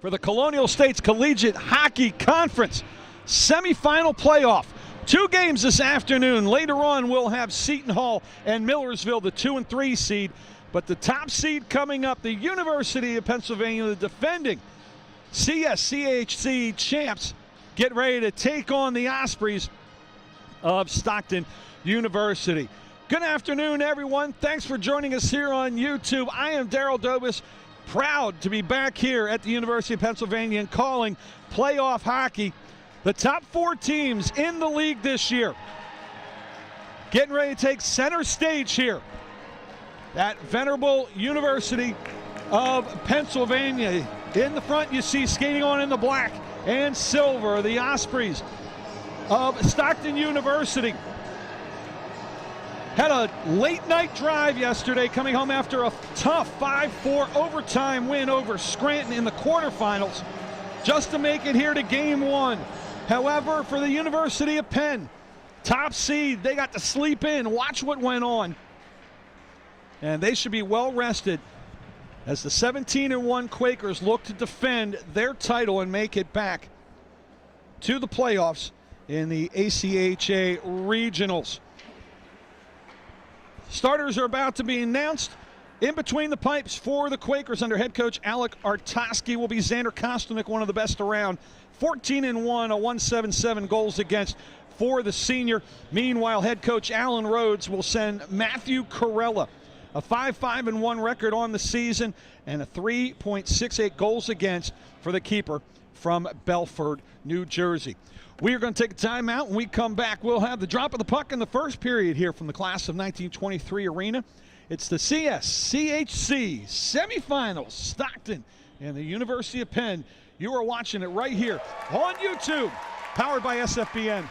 for the Colonial States Collegiate Hockey Conference semifinal playoff. 2 games this afternoon. Later on, we'll have Seton Hall and Millersville, the 2 and 3 seed. But the top seed coming up, the University of Pennsylvania, the defending CSCHC champs, get ready to take on the Ospreys of Stockton University. Good afternoon, everyone. Thanks for joining us here on YouTube. I am Daryl Dobis, proud to be back here at the University of Pennsylvania and calling playoff hockey. The top 4 teams in the league this year getting ready to take center stage here at venerable University of Pennsylvania. In the front, you see skating on in the black and silver, the Ospreys of Stockton University. Had a late night drive yesterday, coming home after a tough 5-4 overtime win over Scranton in the quarterfinals, just to make it here to game 1. However, for the University of Penn, top seed, they got to sleep in, watch what went on. And they should be well rested as the 17-1 Quakers look to defend their title and make it back to the playoffs in the ACHA Regionals. Starters are about to be announced. In between the pipes for the Quakers under head coach Alec Artoski will be Xander Kostelnik, one of the best around. 14-1, a 177 goals against for the senior. Meanwhile, head coach Alan Rhodes will send Matthew Corella, a 5-5-1 record on the season and a 3.68 goals against for the keeper from Belford, New Jersey. We are going to take a timeout. When we come back, we'll have the drop of the puck in the first period here from the class of 1923 arena. It's the CSCHC semifinals, Stockton and the University of Penn. You are watching it right here on YouTube, powered by SFBN.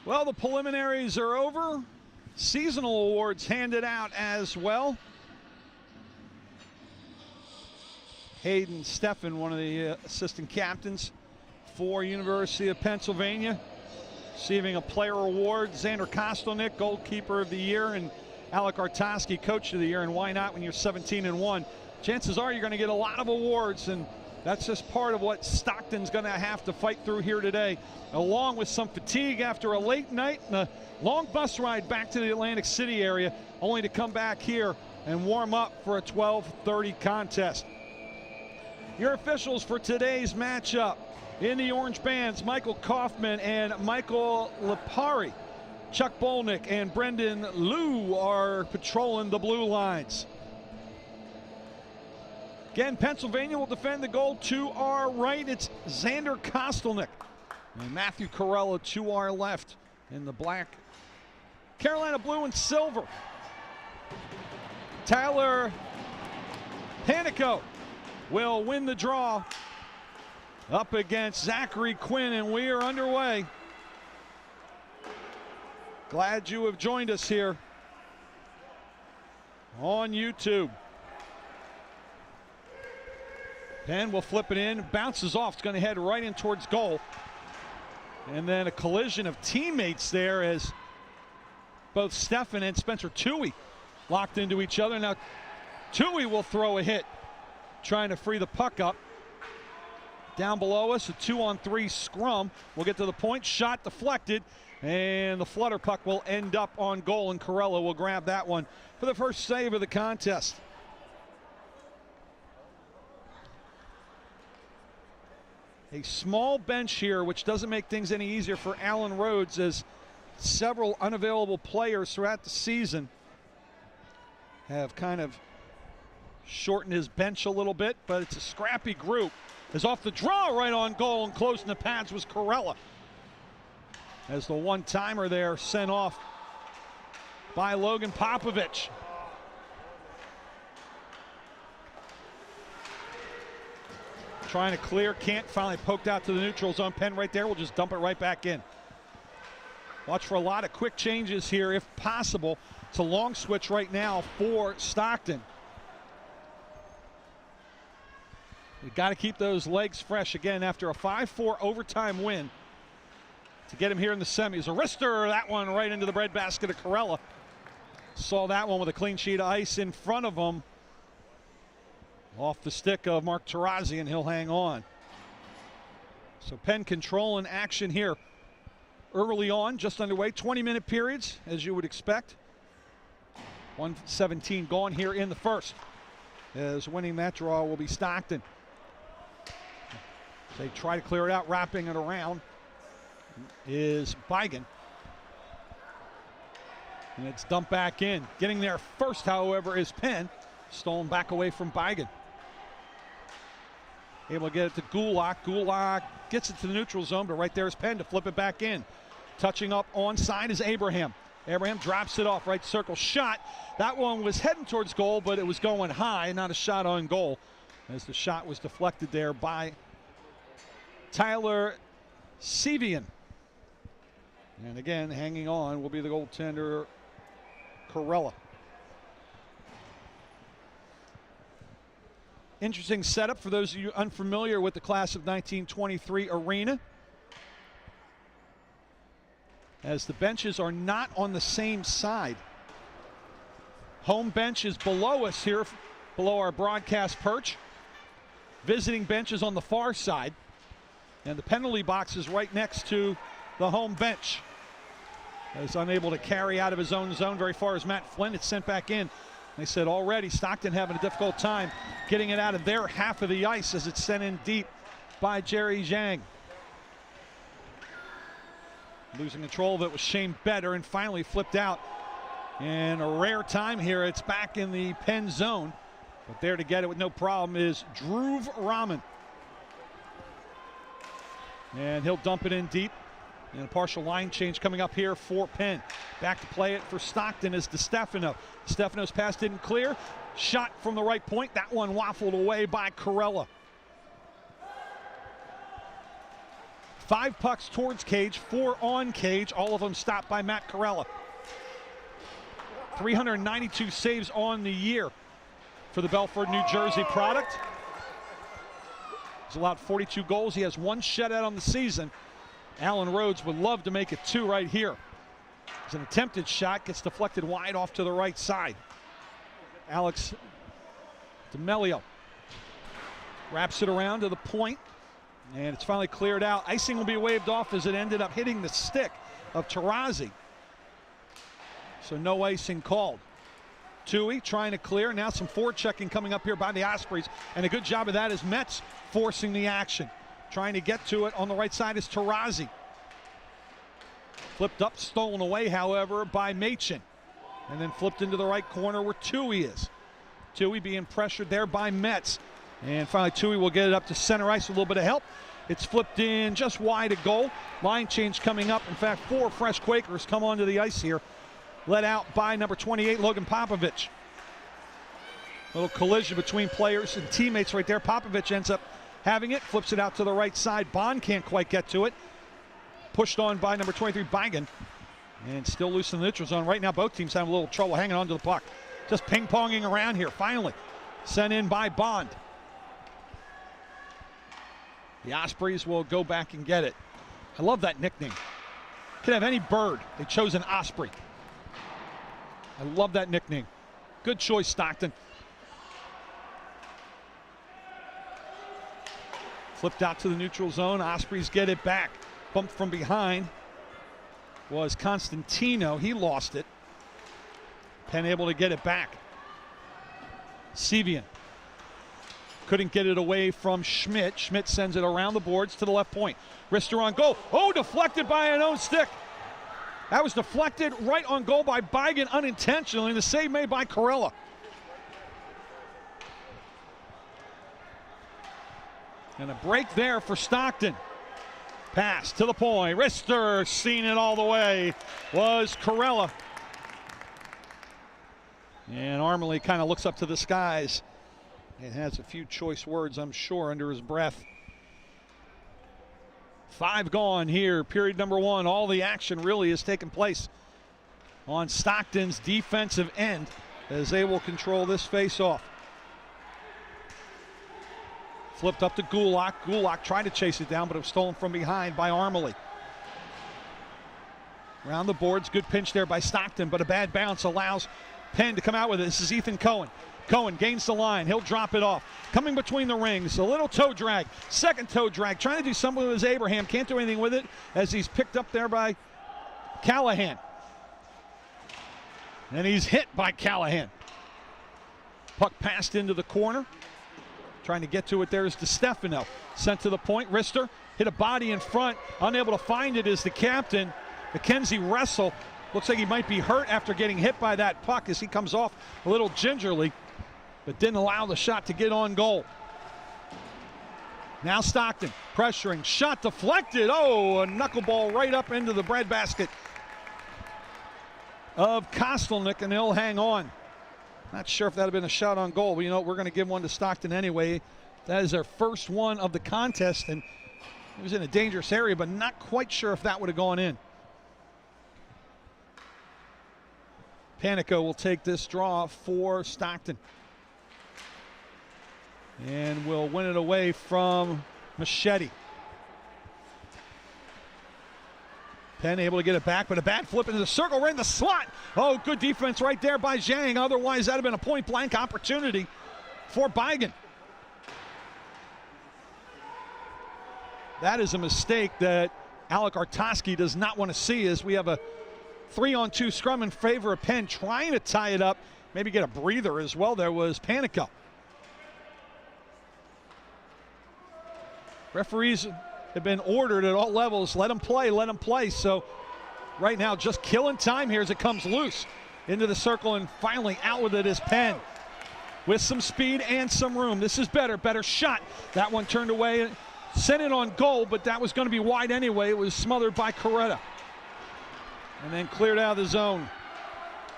Well, the preliminaries are over. Seasonal awards handed out as well. Hayden Steffen, one of the assistant captains for University of Pennsylvania, receiving a player award. Xander Kostelnik, goalkeeper of the year, and Alec Artoski, coach of the year. And why not when you're 17-1? Chances are you're going to get a lot of awards, and that's just part of what Stockton's going to have to fight through here today, along with some fatigue after a late night and a long bus ride back to the Atlantic City area, only to come back here and warm up for a 12:30 contest. Your officials for today's matchup: in the orange bands, Michael Kaufman and Michael Lipari. Chuck Bolnick and Brendan Liu are patrolling the blue lines. Again, Pennsylvania will defend the goal. To our right, it's Xander Kostelnik. And Matthew Corella to our left in the black Carolina blue and silver. Tyler Panico will win the draw up against Zachary Quinn, and we are underway. Glad you have joined us here on YouTube. Penn will flip it in, bounces off, it's going to head right in towards goal. And then a collision of teammates there as both Steffen and Spencer Toohey locked into each other. Now Toohey will throw a hit, trying to free the puck up. Down below us, a 2-on-3 scrum. We'll get to the point, shot deflected, and the flutter puck will end up on goal, and Corella will grab that one for the first save of the contest. A small bench here, which doesn't make things any easier for Alan Rhodes, as several unavailable players throughout the season have kind of shortened his bench a little bit, but it's a scrappy group. Is off the draw right on goal, and closing the pads was Corella, as the one-timer there sent off by Logan Popovich. Trying to clear, can't, finally poked out to the neutral zone. Penn right there will just dump it right back in. Watch for a lot of quick changes here if possible. It's a long switch right now for Stockton. We've got to keep those legs fresh again after a 5-4 overtime win to get him here in the semis. A wrister, that one right into the breadbasket of Corella. Saw that one with a clean sheet of ice in front of him. Off the stick of Mark Tarazzi, and he'll hang on. So Penn controlling action here early on, just underway. 20-minute periods, as you would expect. 1:17 gone here in the first, as winning that draw will be Stockton. They try to clear it out, wrapping it around is Bigan. And it's dumped back in. Getting there first, however, is Penn. Stolen back away from Bigan. Able to get it to Gulak. Gulak gets it to the neutral zone, but right there is Penn to flip it back in. Touching up onside is Abraham. Abraham drops it off, right circle shot. That one was heading towards goal, but it was going high, not a shot on goal, as the shot was deflected there by Tyler Sevian. And again, hanging on will be the goaltender, Corella. Interesting setup for those of you unfamiliar with the class of 1923 arena, as the benches are not on the same side. Home bench is below us here, below our broadcast perch. Visiting bench is on the far side, and the penalty box is right next to the home bench. Is unable to carry out of his own zone very far as Matt Flynn. It's sent back in. They said already Stockton having a difficult time getting it out of their half of the ice, as it's sent in deep by Jerry Zhang. Losing control of it was Shane Better, and finally flipped out. And a rare time here, it's back in the Penn zone. But there to get it with no problem is Dhruv Raman. And he'll dump it in deep. And a partial line change coming up here for Penn. Back to play it for Stockton is DeStefano. Stefano's pass didn't clear. Shot from the right point. That one waffled away by Corella. 5 pucks towards cage, 4 on cage, all of them stopped by Matt Corella. 392 saves on the year for the Belford, New Jersey product. He's allowed 42 goals. He has 1 shutout on the season. Alan Rhodes would love to make it 2 right here. It's an attempted shot, gets deflected wide off to the right side. Alex D'Amelio wraps it around to the point, and it's finally cleared out. Icing will be waved off as it ended up hitting the stick of Tarazzi. So no icing called. Tui trying to clear. Now some forechecking coming up here by the Ospreys, and a good job of that is Metz forcing the action. Trying to get to it on the right side is Tarazzi. Flipped up, stolen away, however, by Machin. And then flipped into the right corner where Tui is. Tui being pressured there by Metz. And finally Tui will get it up to center ice with a little bit of help. It's flipped in just wide of goal. Line change coming up. In fact, 4 fresh Quakers come onto the ice here. Led out by number 28, Logan Popovich. Little collision between players and teammates right there. Popovich ends up having it, flips it out to the right side. Bond can't quite get to it. Pushed on by number 23, Bigan. And still loose in the neutral zone. Right now, both teams having a little trouble hanging on to the puck. Just ping-ponging around here. Finally, sent in by Bond. The Ospreys will go back and get it. I love that nickname. Could have any bird. They chose an Osprey. I love that nickname. Good choice, Stockton. Flipped out to the neutral zone. Ospreys get it back. Bumped from behind was Constantino. He lost it. Penn able to get it back. Sevian couldn't get it away from Schmidt. Schmidt sends it around the boards to the left point. Rister on goal. Oh, deflected by an own stick. That was deflected right on goal by Bigan unintentionally. The save made by Corella. And a break there for Stockton. Pass to the point. Rister seen it all the way. Was Corella. And Armley kind of looks up to the skies and has a few choice words, I'm sure, under his breath. 5 gone here, period number 1. All the action really has taken place on Stockton's defensive end as they will control this face-off. Flipped up to Gulak. Gulak tried to chase it down, but it was stolen from behind by Armley. Around the boards, good pinch there by Stockton, but a bad bounce allows Penn to come out with it. This is Ethan Cohen. Cohen gains the line. He'll drop it off. Coming between the rings. A little toe drag. Second toe drag. Trying to do something with his Abraham. Can't do anything with it as he's picked up there by Callahan. And he's hit by Callahan. Puck passed into the corner. Trying to get to it there is DiStefano. Sent to the point. Rister hit a body in front. Unable to find it is the captain. Mackenzie Wrestle. Looks like he might be hurt after getting hit by that puck as he comes off a little gingerly, but didn't allow the shot to get on goal. Now Stockton pressuring, shot deflected. Oh, a knuckleball right up into the breadbasket of Kostelnik, and he'll hang on. Not sure if that had been a shot on goal, but you know, we're going to give one to Stockton anyway. That is their first one of the contest, and it was in a dangerous area, but not quite sure if that would have gone in. Panico will take this draw for Stockton. And will win it away from Machete. Penn able to get it back, but a bad flip into the circle, right in the slot. Oh, good defense right there by Zhang. Otherwise, that would have been a point-blank opportunity for Bigan. That is a mistake that Alec Artoski does not want to see, as we have a 3-on-2 scrum in favor of Penn, trying to tie it up, maybe get a breather as well. There was Panico. Referees have been ordered at all levels, let them play, let them play. So right now, just killing time here as it comes loose into the circle, and finally out with it is Penn with some speed and some room. This is better shot. That one turned away, sent it on goal, but that was going to be wide anyway. It was smothered by Coretta. And then cleared out of the zone.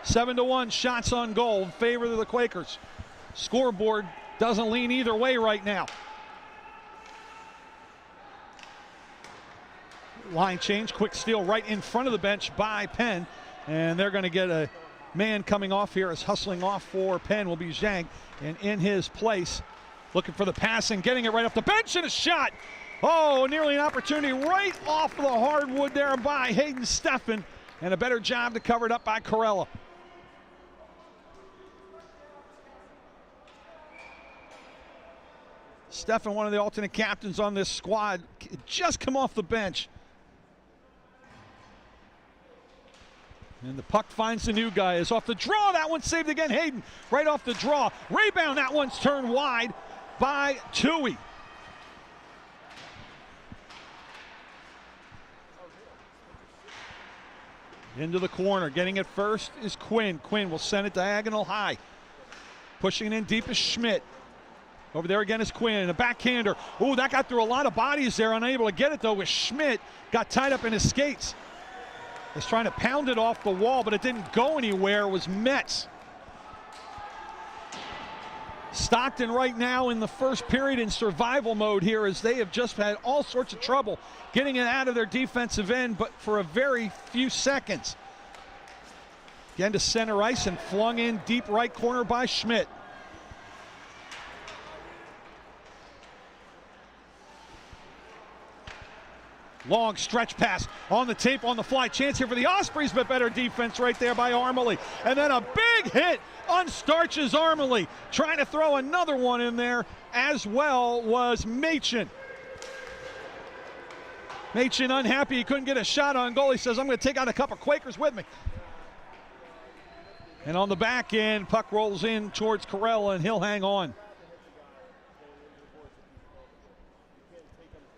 7-1 shots on goal in favor of the Quakers. Scoreboard doesn't lean either way right now. line change, quick steal right in front of the bench by Penn. And they're going to get a man coming off here as hustling off for Penn will be Zhang. And in his place, looking for the pass and getting it right off the bench and a shot. Oh, nearly an opportunity right off the hardwood there by Hayden Steffen. And a better job to cover it up by Corella. Steffen, one of the alternate captains on this squad, just come off the bench. And the puck finds the new guy. Is off the draw. That one saved again. Hayden right off the draw. Rebound. That one's turned wide by Tui. Into the corner. Getting it first is Quinn. Quinn will send it diagonal high. Pushing it in deep is Schmidt. Over there again is Quinn. A backhander. Ooh, that got through a lot of bodies there. Unable to get it though with Schmidt. Got tied up in his skates. Was trying to pound it off the wall, but it didn't go anywhere. It was Metz. Stockton right now in the first period in survival mode here, as they have just had all sorts of trouble getting it out of their defensive end, but for a very few seconds. Again to center ice and flung in deep right corner by Schmidt. Long stretch pass on the tape, on the fly. Chance here for the Ospreys, but better defense right there by Armley. And then a big hit unstarches Armley. Trying to throw another one in there as well was Machin. Machin unhappy he couldn't get a shot on goal. He says, I'm going to take out a couple Quakers with me. And on the back end, puck rolls in towards Corella, and he'll hang on.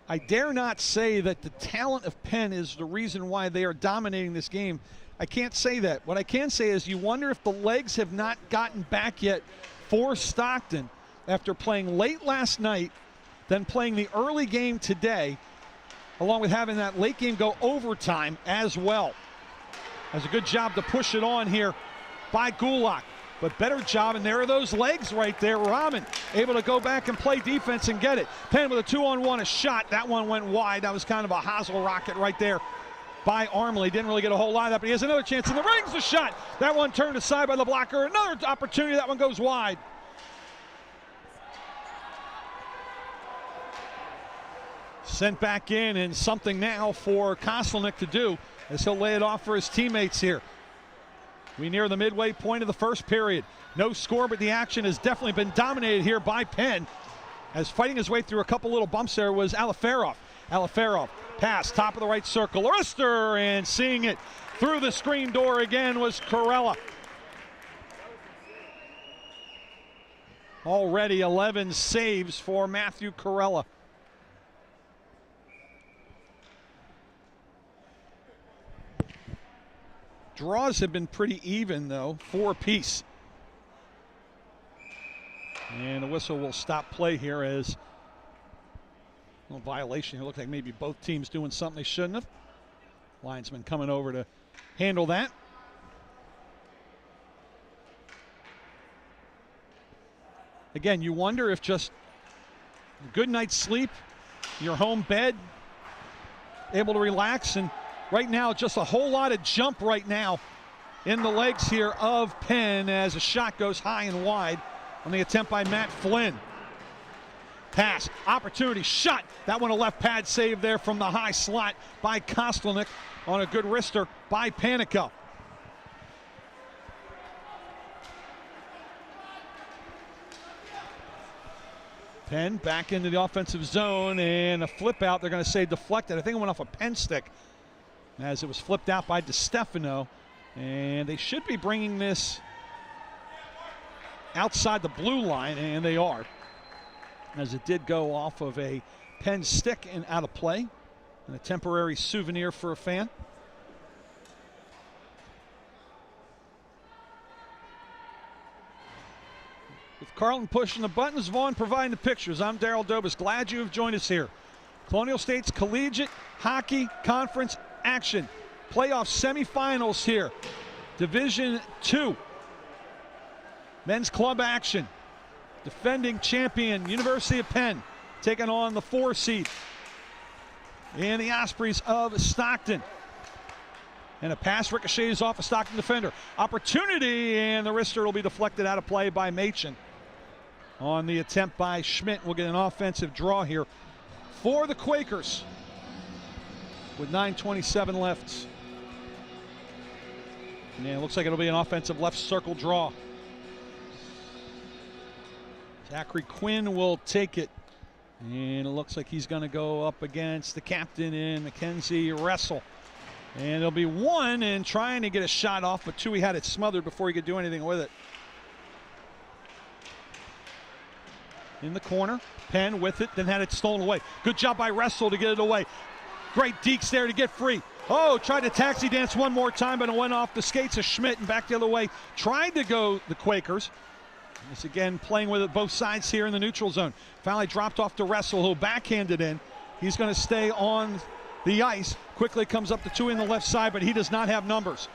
I dare not say that the talent of Penn is the reason why they are dominating this game. I can't say that. What I can say is you wonder if the legs have not gotten back yet for Stockton after playing late last night, then playing the early game today, along with having that late game go overtime as well. Has a good job to push it on here by Gulak. But better job, and there are those legs right there. Rahman able to go back and play defense and get it. Penn with a 2-on-1, a shot. That one went wide. That was kind of a hosel rocket right there by Armley. Didn't really get a whole lot of that, but he has another chance in the rings, a shot. That one turned aside by the blocker. Another opportunity, that one goes wide. Sent back in, and something now for Kostelnik to do as he'll lay it off for his teammates here. We near the midway point of the first period. No score, but the action has definitely been dominated here by Penn. As fighting his way through a couple little bumps there was Aliferov. Aliferov, pass, top of the right circle. Lister, and seeing it through the screen door again was Corella. Already 11 saves for Matthew Corella. Draws have been pretty even, though, 4 apiece. And the whistle will stop play here as a violation. It looked like maybe both teams doing something they shouldn't have. Linesman coming over to handle that. Again, you wonder if just a good night's sleep, your home bed, able to relax, and right now, just a whole lot of jump right now in the legs here of Penn as a shot goes high and wide on the attempt by Matt Flynn. Pass, opportunity, shot. That one a left pad save there from the high slot by Kostelnik on a good wrister by Panico. Penn back into the offensive zone, and a flip out. They're going to say deflected. I think it went off a Penn stick, as it was flipped out by DiStefano, and they should be bringing this outside the blue line, and they are, as it did go off of a Penn stick and out of play, and a temporary souvenir for a fan. With Carlton pushing the buttons, Vaughn providing the pictures. I'm Daryl Dobis. Glad you have joined us here. Colonial State's Collegiate Hockey Conference action. Playoff semifinals here. Division II. Men's club action. Defending champion University of Penn taking on the 4 seed. in the Ospreys of Stockton. And a pass ricochets off a Stockton defender. Opportunity, and the wrister will be deflected out of play by Machen. On the attempt by Schmidt, we'll get an offensive draw here for the Quakers with 9:27 left. And it looks like it'll be an offensive left circle draw. Zachary Quinn will take it. And it looks like he's going to go up against the captain in Mackenzie Wrestle. And it'll be one and trying to get a shot off, but two, he had it smothered before he could do anything with it. In the corner, Penn with it, then had it stolen away. Good job by Wrestle to get it away. Great dekes there to get free. Oh, tried to taxi dance one more time, but it went off the skates of Schmidt and back the other way. Tried to go the Quakers. This again playing with it both sides here in the neutral zone. Finally dropped off to Wrestle, who'll backhand it in. He's going to stay on the ice. Quickly comes up to two in the left side, but he does not have numbers.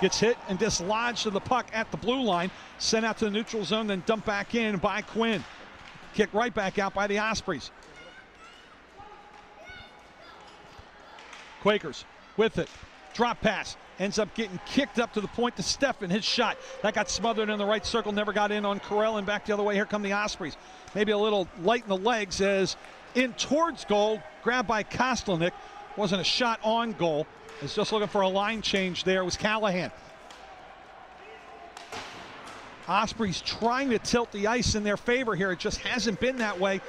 Gets hit and dislodged to the puck at the blue line. Sent out to the neutral zone, then dumped back in by Quinn. Kicked right back out by the Ospreys. Quakers with it. Drop pass. Ends up getting kicked up to the point to Steffen. His shot. That got smothered in the right circle. Never got in on Carell, and back the other way. Here come the Ospreys. Maybe a little light in the legs as in towards goal. Grabbed by Kostelnik. Wasn't a shot on goal. It's just looking for a line change there. It was Callahan. Ospreys trying to tilt the ice in their favor here. It just hasn't been that way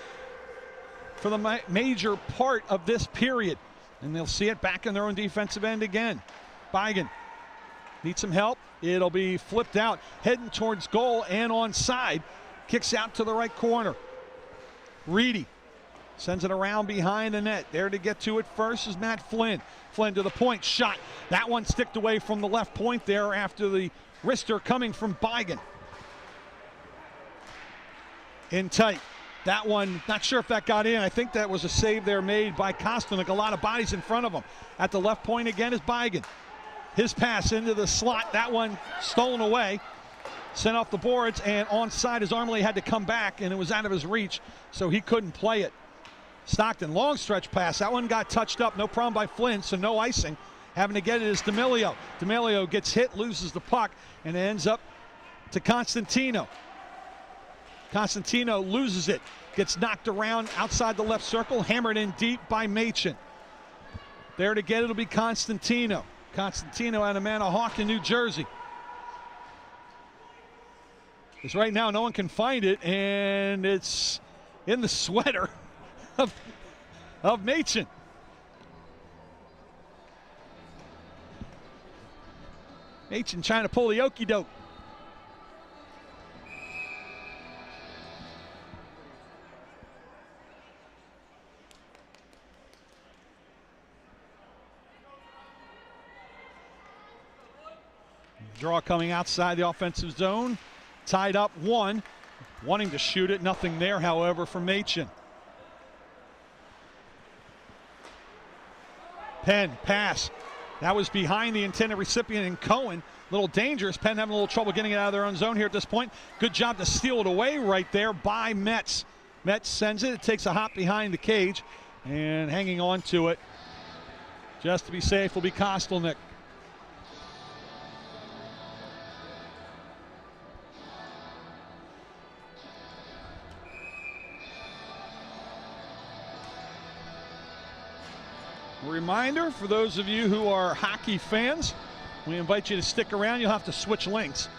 for the major part of this period. And they'll see it back in their own defensive end again. Bigan needs some help. It'll be flipped out, heading towards goal and onside. Kicks out to the right corner. Reedy sends it around behind the net. There to get to it first is Matt Flynn. Flynn to the point, shot. That one sticked away from the left point there after the wrister coming from Bigan. In tight. That one, not sure if that got in. I think that was a save there made by Kostelnik. A lot of bodies in front of him. At the left point again is Bigan. His pass into the slot. That one stolen away. Sent off the boards, and onside as Armley had to come back, and it was out of his reach, so he couldn't play it. Stockton, long stretch pass. That one got touched up. No problem by Flynn, so no icing. Having to get it is D'Amelio. D'Amelio gets hit, loses the puck, and it ends up to Constantino. Constantino loses it, gets knocked around outside the left circle, hammered in deep by Machen. There to get it will be Constantino. Constantino out of Manahawkin, New Jersey. Because right now no one can find it, and it's in the sweater of Machen. Machen trying to pull the okey doke. Draw coming outside the offensive zone. Tied up one. Wanting to shoot it. Nothing there, however, for Machen. Penn, pass. That was behind the intended recipient in Cohen. A little dangerous. Penn having a little trouble getting it out of their own zone here at this point. Good job to steal it away right there by Metz. Metz sends it. It takes a hop behind the cage. And hanging on to it, just to be safe, will be Kostelnik. A reminder for those of you who are hockey fans, we invite you to stick around. You'll have to switch links,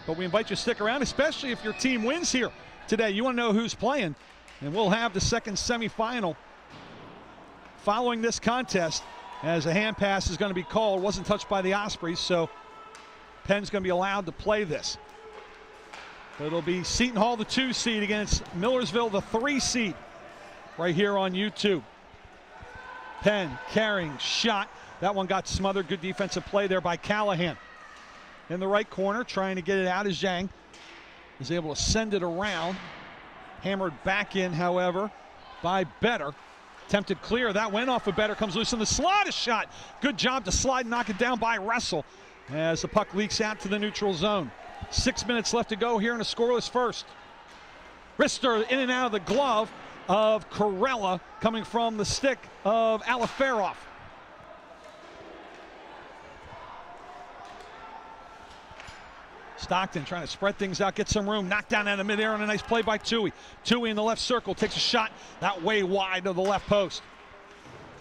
but we invite you to stick around, especially if your team wins here today. You want to know who's playing, and we'll have the second semifinal following this contest as a hand pass is going to be called. Wasn't touched by the Ospreys, so Penn's going to be allowed to play this. It'll be Seton Hall, the 2 seed, against Millersville, the 3 seed, right here on YouTube. Penn carrying, shot. That one got smothered. Good defensive play there by Callahan. In the right corner, trying to get it out, is Zhang. Is able to send it around. Hammered back in, however, by Better. Attempted clear. That went off of Better. Comes loose in the slot. A shot. Good job to slide and knock it down by Wrestle as the puck leaks out to the neutral zone. 6 minutes left to go here in a scoreless first. Wrister in and out of the glove. of Corella coming from the stick of Aliferoff. Stockton trying to spread things out, get some room, knocked down out of midair on a nice play by Tui. Tui in the left circle, takes a shot that way wide of the left post.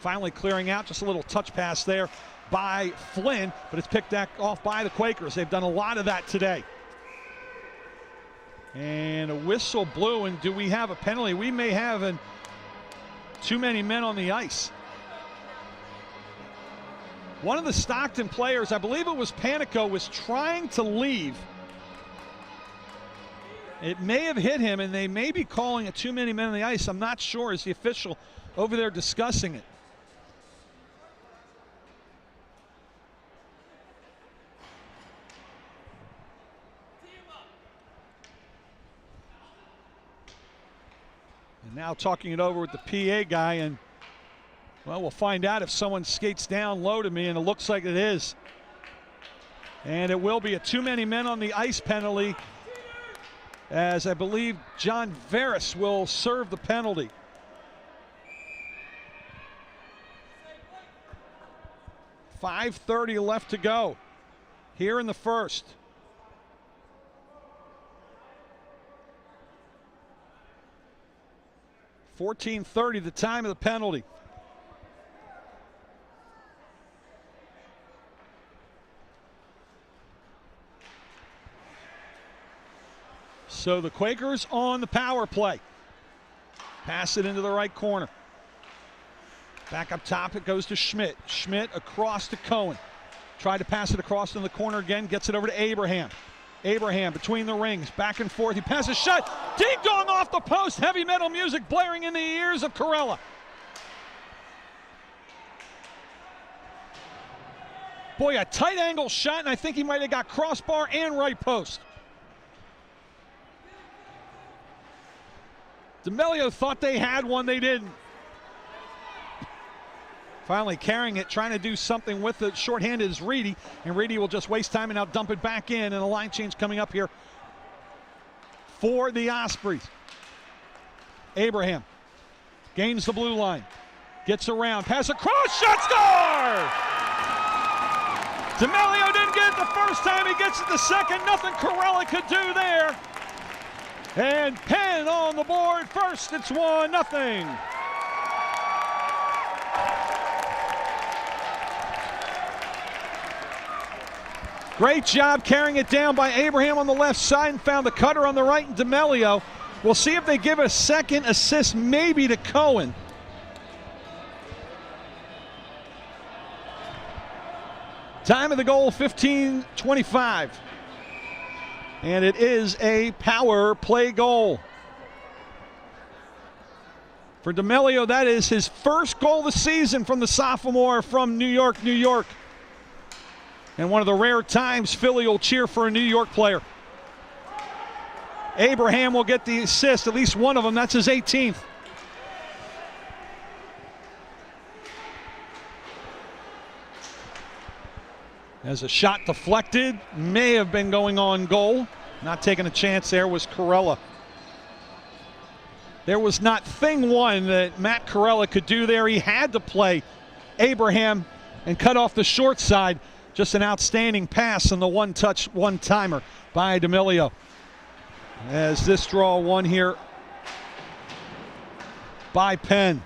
Finally clearing out, just a little touch pass there by Flynn, but it's picked off by the Quakers. They've done a lot of that today. And a whistle blew, and do we have a penalty? We may have too many men on the ice. One of the Stockton players, I believe it was Panico, was trying to leave. It may have hit him, and they may be calling it too many men on the ice. I'm not sure. Is the official over there discussing it? And now talking it over with the PA guy, and well, we'll find out if someone skates down low to me, and it looks like it is. And it will be a too many men on the ice penalty, as I believe John Veras will serve the penalty. .5:30 left to go here in the first. .14:30 the time of the penalty. So the Quakers on the power play. Pass it into the right corner. Back up top, it goes to Schmidt. Schmidt across to Cohen. Tried to pass it across in the corner again, gets it over to Abraham. Abraham between the rings, back and forth. He passes shot. Ding dong off the post. Heavy metal music blaring in the ears of Corella. Boy, a tight angle shot, and I think he might have got crossbar and right post. D'Amelio thought they had one, they didn't. Finally carrying it, trying to do something with it. Shorthanded is Reedy, and Reedy will just waste time and now dump it back in, and a line change coming up here for the Ospreys. Abraham gains the blue line, gets around, pass across, shot, score! D'Amelio didn't get it the first time, he gets it the second. Nothing Corella could do there. And Penn on the board first, it's 1-0. Great job carrying it down by Abraham on the left side, and found the cutter on the right in D'Amelio. We'll see if they give a second assist maybe to Cohen. Time of the goal, 15:25. And it is a power play goal. For D'Amelio, that is his first goal of the season from the sophomore from New York, New York. And one of the rare times Philly will cheer for a New York player. Abraham will get the assist, at least one of them. That's his 18th. As a shot deflected, may have been going on goal. Not taking a chance there was Corella. There was not thing one that Matt Corella could do there. He had to play Abraham and cut off the short side. Just an outstanding pass on the one-touch, one-timer by D'Amelio. As this draw one here by Penn.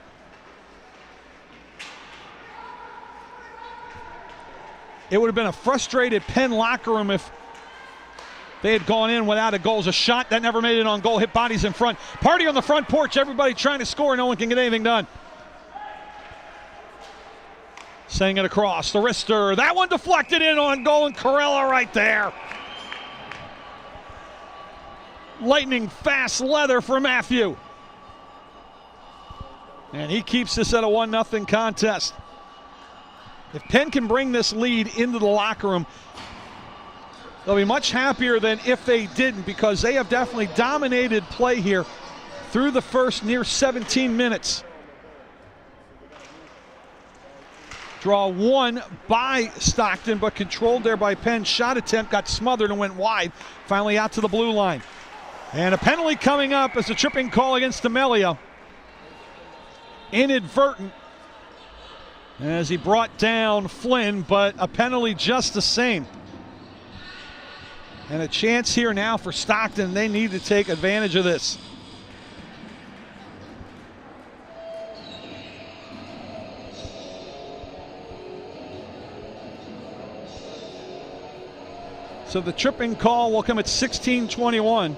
It would have been a frustrated Penn locker room if they had gone in without a goal. It was a shot that never made it on goal. Hit bodies in front. Party on the front porch. Everybody trying to score. No one can get anything done. Sending it across. The wrister. That one deflected in on goal, and Corella right there. Lightning fast leather for Matthew. And he keeps this at a 1-0 contest. If Penn can bring this lead into the locker room, they'll be much happier than if they didn't, because they have definitely dominated play here through the first near 17 minutes. Draw one by Stockton, but controlled there by Penn. Shot attempt got smothered and went wide. Finally out to the blue line. And a penalty coming up as a tripping call against D'Amelio. inadvertent as he brought down Flynn, but a penalty just the same. And a chance here now for Stockton. They need to take advantage of this. So the tripping call will come at 16:21.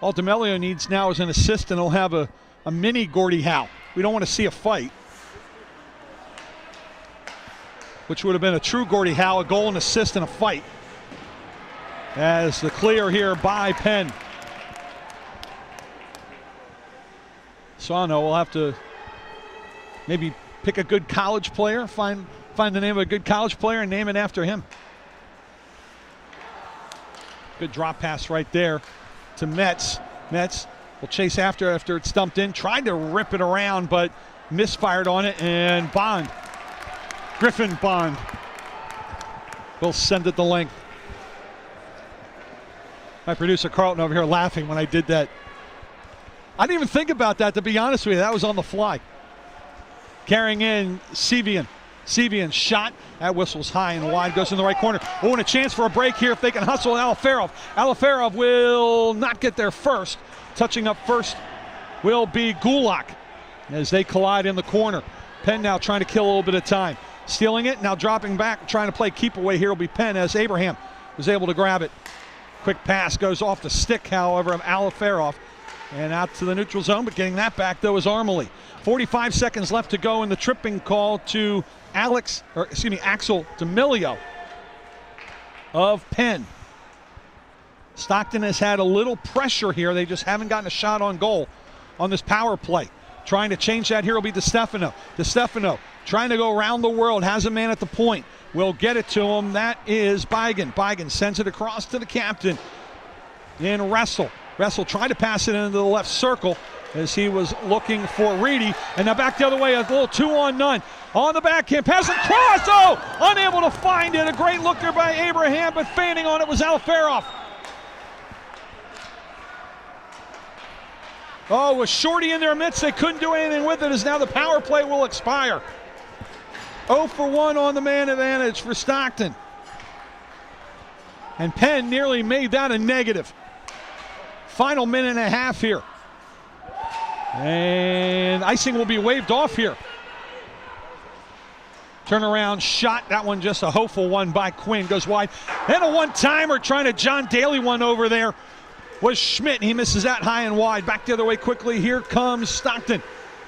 All D'Amelio needs now is an assist, and he'll have a mini Gordie Howe. We don't want to see a fight, which would have been a true Gordie Howe, a goal, an assist, and a fight. As the clear here by Penn. Sano will have to maybe pick a good college player, find the name of a good college player and name it after him. Good drop pass right there to Metz. Metz will chase after it's dumped in. Tried to rip it around, but misfired on it, and Bond. Griffin Bond will send it the length. My producer Carlton over here laughing when I did that. I didn't even think about that, to be honest with you. That was on the fly. Carrying in Sevian. Sevian shot. That whistle's high and wide, goes in the right corner. Oh, and a chance for a break here if they can hustle Aliferov. Aliferov will not get there first. Touching up first will be Gulak as they collide in the corner. Penn now trying to kill a little bit of time. Stealing it, now dropping back, trying to play keep away here will be Penn as Abraham was able to grab it. Quick pass goes off the stick, however, of Aliferov. And out to the neutral zone, but getting that back, though, is Armley. 45 seconds left to go in the tripping call to Axel D'Amelio of Penn. Stockton has had a little pressure here. They just haven't gotten a shot on goal on this power play. Trying to change that here will be DeStefano. DeStefano trying to go around the world, has a man at the point. Will get it to him. That is Bigan. Bigan sends it across to the captain in Wrestle. Wrestle tried to pass it into the left circle as he was looking for Reedy. And now back the other way, a little 2-on-none. On the backhand, pass across, oh! Unable to find it. A great look there by Abraham, but feigning on it was Aliferov. Oh, with Shorty in their midst, they couldn't do anything with it as now the power play will expire. 0 for 1 on the man advantage for Stockton. And Penn nearly made that a negative. Final minute and a half here. And icing will be waved off here. Turnaround shot, that one just a hopeful one by Quinn, goes wide. And a one-timer trying to John Daly one over there was Schmidt. He misses that high and wide. Back the other way quickly, here comes Stockton.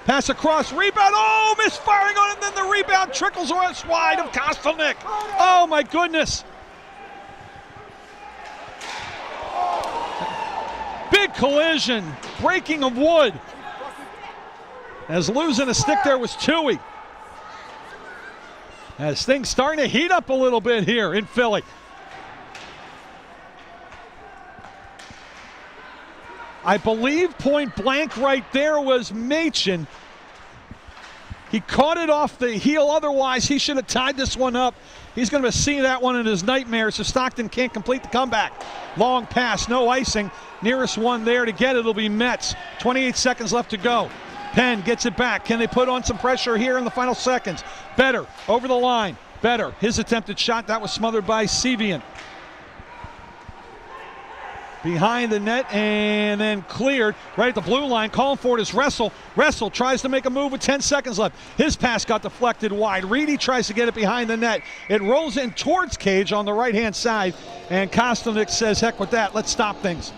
Pass across, rebound, oh, misfiring on it, and then the rebound trickles wide of Kostelnik. Oh my goodness. Big collision, breaking of wood. As losing a stick there was Toohey. As things starting to heat up a little bit here in Philly. I believe point blank right there was Machin. He caught it off the heel, otherwise he should have tied this one up. He's going to see that one in his nightmares, so Stockton can't complete the comeback. Long pass, no icing. Nearest one there to get it will be Metz. 28 seconds left to go. Penn gets it back. Can they put on some pressure here in the final seconds? Better, over the line. Better, his attempted shot, that was smothered by Sevian. Behind the net and then cleared right at the blue line. Calling for it is Wrestle. Wrestle tries to make a move with 10 seconds left. His pass got deflected wide. Reedy tries to get it behind the net. It rolls in towards Cage on the right-hand side, and Kostelnik says, heck with that, let's stop things.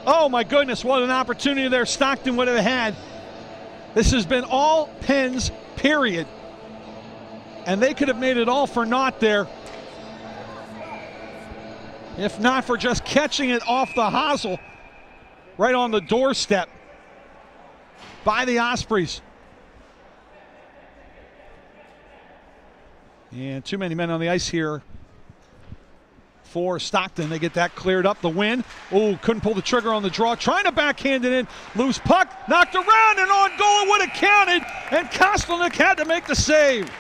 Oh my goodness, what an opportunity there Stockton would have had. This has been all Penn's period, and they could have made it all for naught there. If not for just catching it off the hosel right on the doorstep by the Ospreys. And too many men on the ice here for Stockton. They get that cleared up. The win. Oh, couldn't pull the trigger on the draw. Trying to backhand it in. Loose puck. Knocked around and on goal. It would have counted. And Kostelnik had to make the save.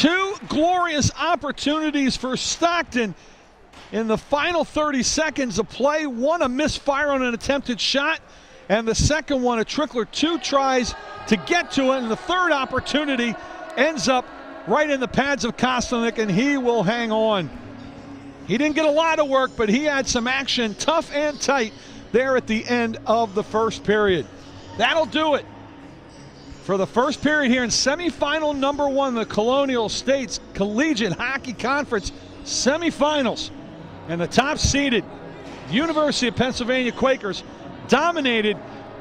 Two glorious opportunities for Stockton in the final 30 seconds of play. One, a misfire on an attempted shot, and the second one, a trickler. Two tries to get to it, and the third opportunity ends up right in the pads of Kostelik, and he will hang on. He didn't get a lot of work, but he had some action, tough and tight, there at the end of the first period. That'll do it for the first period here in semifinal number one, the Colonial States Collegiate Hockey Conference semifinals. And the top seeded University of Pennsylvania Quakers dominated,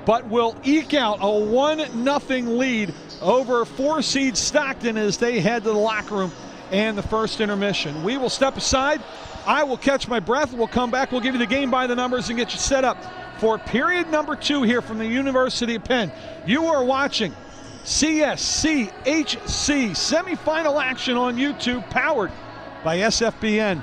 but will eke out a 1-0 lead over 4-seed Stockton as they head to the locker room and the first intermission. We will step aside. I will catch my breath. We'll come back. We'll give you the game by the numbers and get you set up for period number 2 here from the University of Penn. You are watching CSCHC semifinal action on YouTube, powered by SFBN.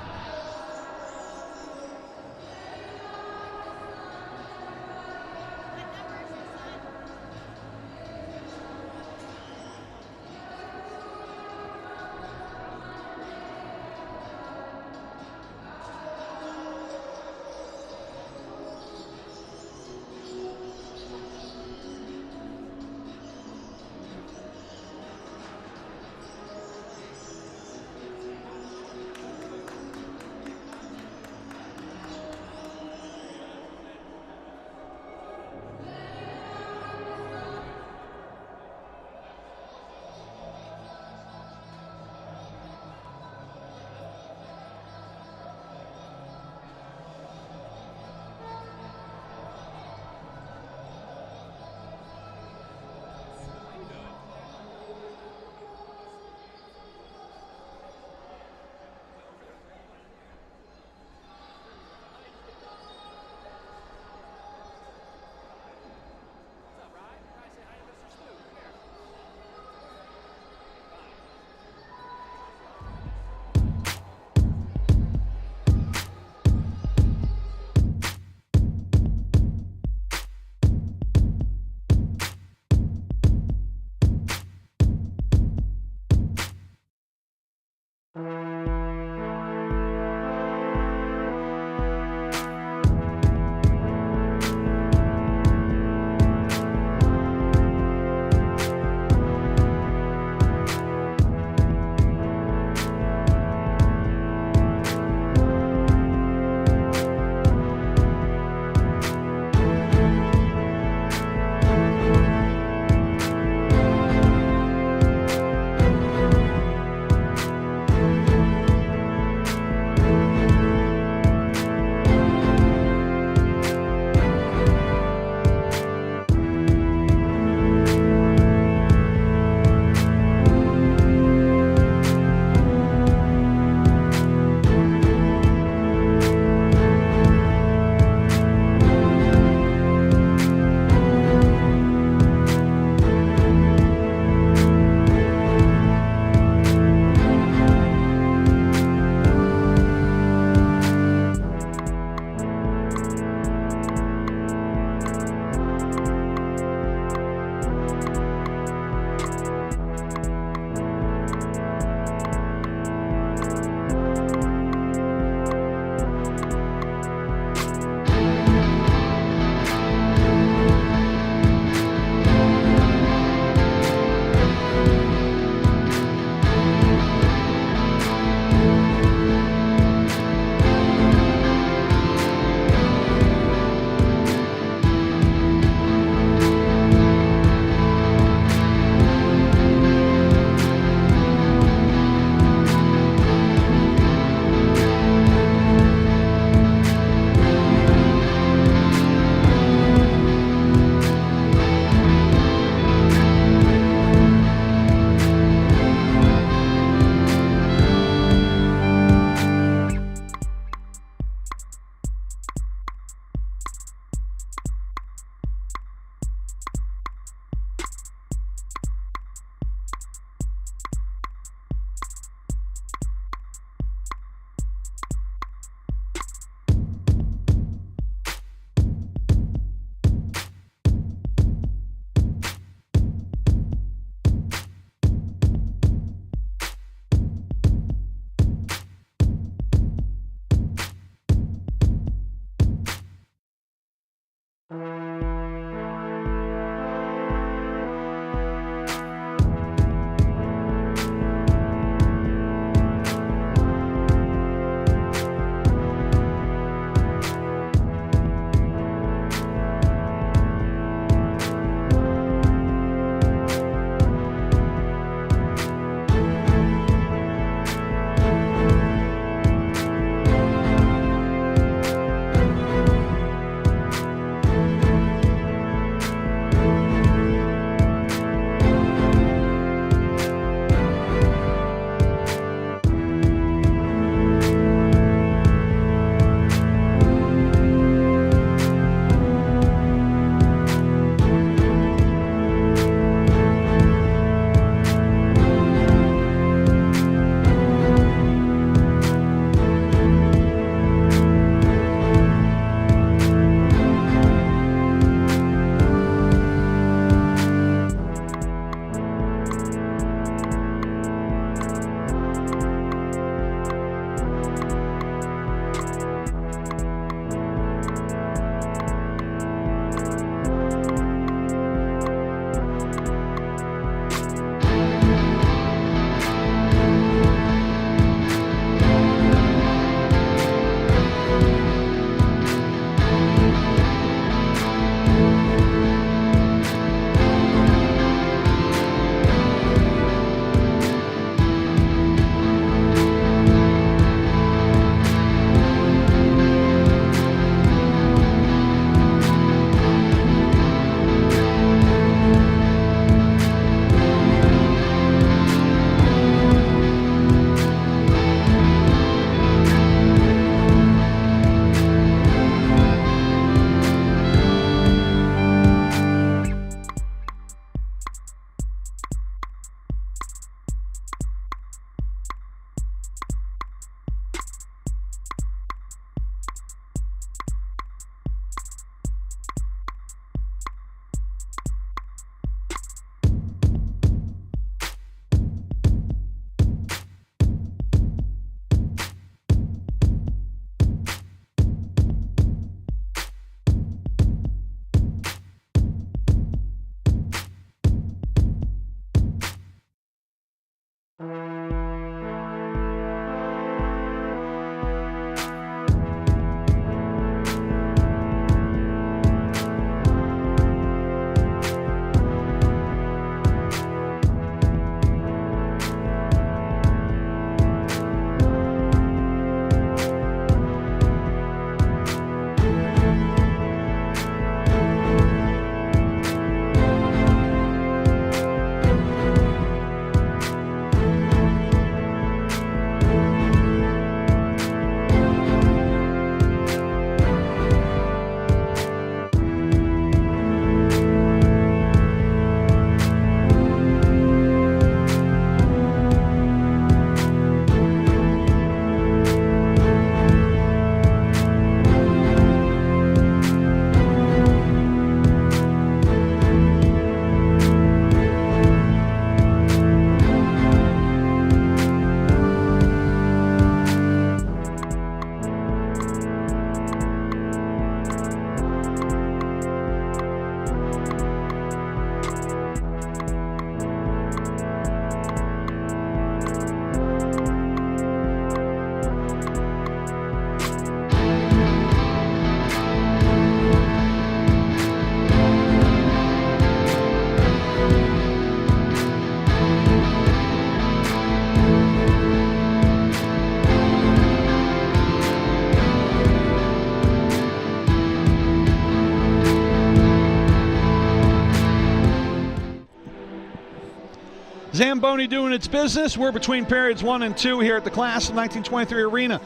Zamboni doing its business. We're between periods 1 and 2 here at the Class of 1923 Arena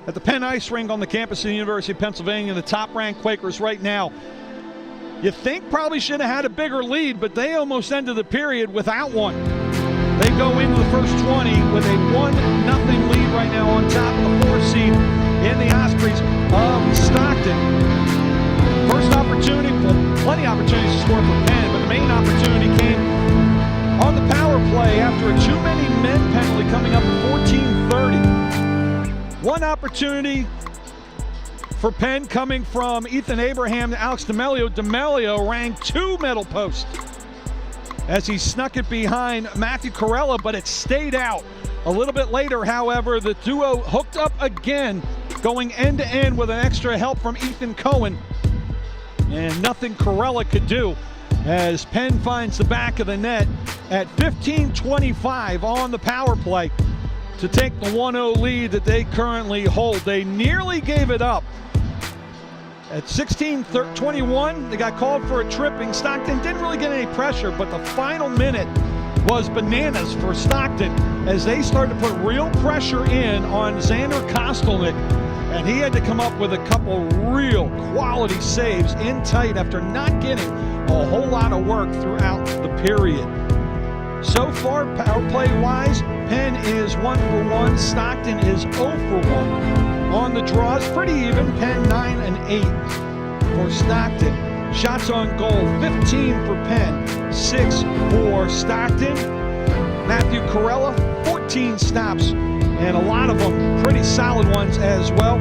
at the Penn Ice Rink on the campus of the University of Pennsylvania. The top-ranked Quakers right now, you think probably should have had a bigger lead, but they almost ended the period without one. They go into the first 20 with a 1-0 lead right now on top of the 4th seed in the Ospreys of Stockton. First opportunity, well, plenty of opportunities to score for Penn, but the main opportunity came on the power play after a too many men penalty coming up at 14:30. One opportunity for Penn coming from Ethan Abraham to Alex D'Amelio. D'Amelio rang 2 middle posts as he snuck it behind Matthew Corella, but it stayed out. A little bit later, however, the duo hooked up again, going end-to-end with an extra help from Ethan Cohen, and nothing Corella could do as Penn finds the back of the net at 15:25 on the power play to take the 1-0 lead that they currently hold. They nearly gave it up. At 16:21, they got called for a tripping. Stockton didn't really get any pressure, but the final minute was bananas for Stockton as they started to put real pressure in on Xander Kostelnik, and he had to come up with a couple real quality saves in tight after not getting a whole lot of work throughout the period. So far, power play-wise, Penn is 1 for 1. Stockton is 0 for 1. On the draws, pretty even. Penn 9 and 8 for Stockton. Shots on goal, 15 for Penn, 6 for Stockton. Matthew Corella, 14 stops, and a lot of them pretty solid ones as well.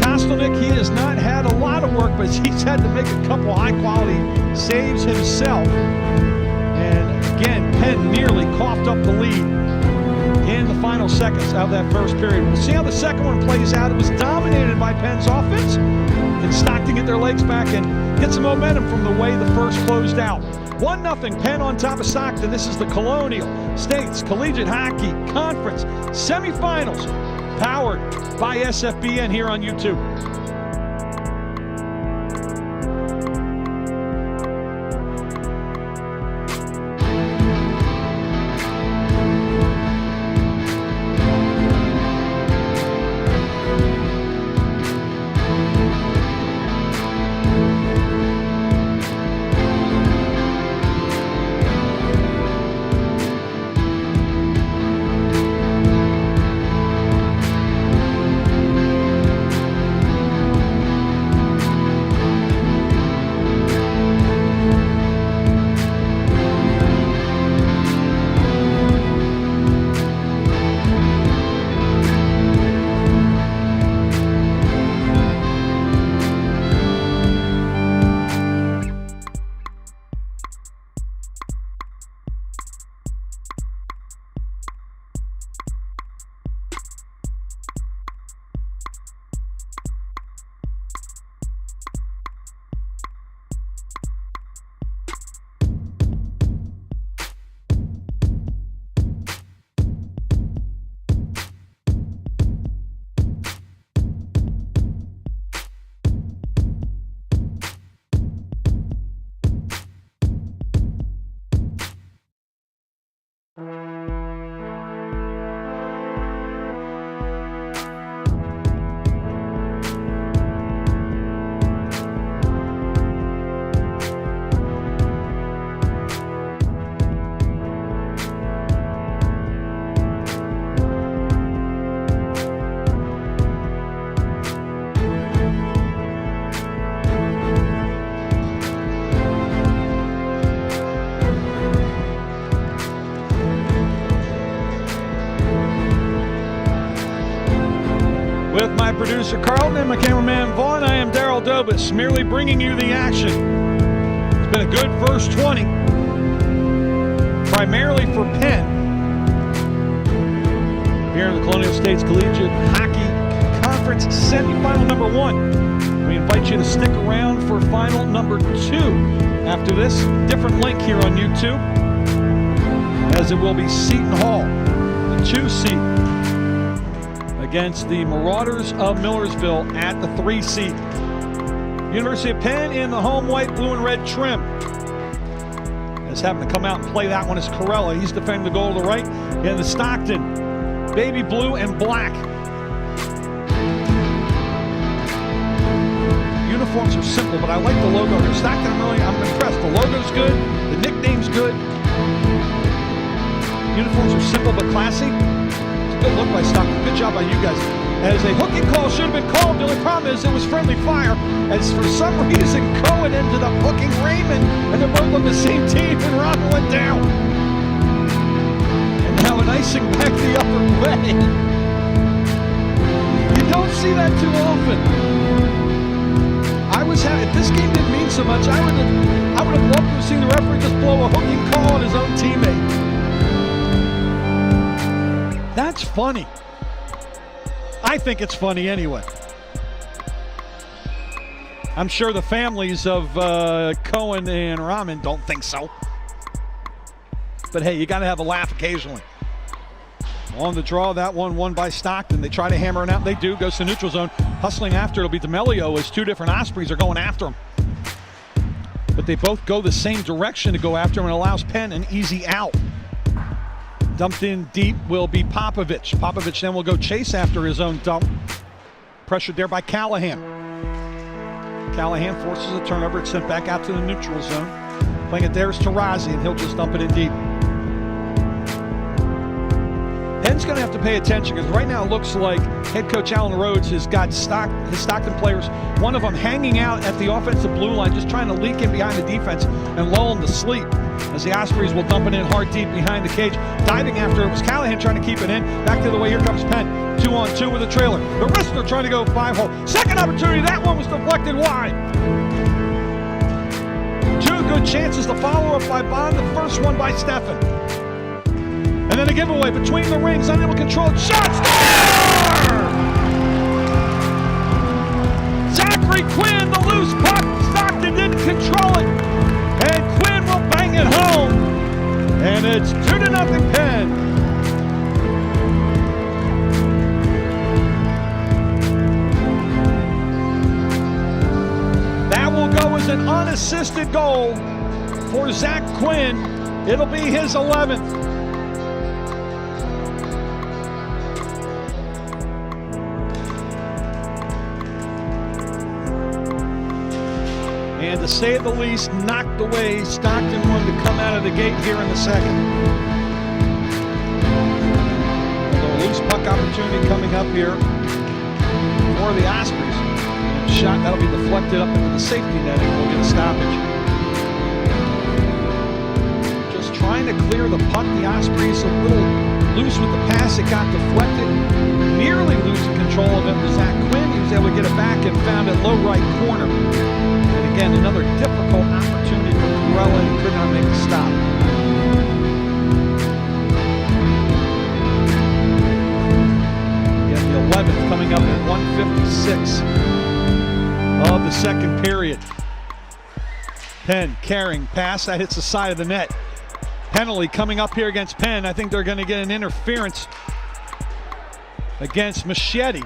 Kostelnik, he has not had a lot of work, but he's had to make a couple high-quality saves himself. And again, Penn nearly coughed up the lead in the final seconds of that first period. We'll see how the second one plays out. It was dominated by Penn's offense. Can Stockton get their legs back and get some momentum from the way the first closed out? 1-0 Penn on top of Stockton. This is the Colonial States Collegiate Hockey Conference semifinals, powered by SFBN here on YouTube. With my producer Carlton and my cameraman Vaughn, I am Daryl Dobis, merely bringing you the action. It's been a good first 20, primarily for Penn, here in the Colonial States Collegiate Hockey Conference semifinal number 1. We invite you to stick around for final number 2 after this. Different link here on YouTube, as it will be Seton Hall, the 2 seed, against the Marauders of Millersville at the 3 seed. University of Penn in the home white, blue, and red trim, is having to come out and play that one is Corella. He's defending the goal to the right. And the Stockton, baby blue and black. Uniforms are simple, but I like the logo here. Stockton, I'm impressed. The logo's good, the nickname's good. Uniforms are simple but classy. It's a good look by Stockton. Good job by you guys. As a hooking call should have been called, the only problem is it was friendly fire. As for some reason, Cohen ended up hooking Raymond, and they're both on the same team, and Robin went down. And now an icing back the other way. You don't see that too often. If this game didn't mean so much, I would have loved to have seen the referee just blow a hooking call on his own teammate. That's funny. I think it's funny anyway. I'm sure the families of Cohen and Rahman don't think so. But hey, you got to have a laugh occasionally. On the draw, that one won by Stockton. They try to hammer it out. They do. Goes to neutral zone. Hustling after. It'll be D'Amelio as two different Ospreys are going after him. But they both go the same direction to go after him and allows Penn an easy out. Dumped in deep will be Popovich. Popovich then will go chase after his own dump. Pressured there by Callahan. Callahan forces a turnover. It's sent back out to the neutral zone. Playing it there is Tarazzi, and he'll just dump it in deep. Penn's going to have to pay attention because right now it looks like head coach Alan Rhodes has got his Stockton players, one of them hanging out at the offensive blue line, just trying to leak in behind the defense and lull them to sleep. As the Ospreys will dump it in hard deep behind the cage. Diving after it was Callahan trying to keep it in. Back the other way, here comes Penn. 2-on-2 with a trailer. The wrister trying to go 5-hole. Second opportunity, that one was deflected wide. Two good chances to follow up by Bond, the first one by Steffen. And then a giveaway between the rings, unable to control it. Shot, score! Zachary Quinn, the loose puck. Stockton didn't control it. And Quinn will bang it home. And it's 2-0 Penn. That will go as an unassisted goal for Zach Quinn. It'll be his 11th. And to say the least, knocked away. Stockton wanted to come out of the gate here in the second. A loose puck opportunity coming up here for the Ospreys. Shot that'll be deflected up into the safety netting. We'll get a stoppage. Just trying to clear the puck. The Ospreys a little loose with the pass. It got deflected. Nearly losing control of it was Zach Quinn. He was able to get it back and found it low right corner. Again, another difficult opportunity for Corella, and could not make the stop. Again, the 11th coming up at 1:56 of the second period. Penn carrying pass, that hits the side of the net. Penalty coming up here against Penn. I think they're going to get an interference against Machete.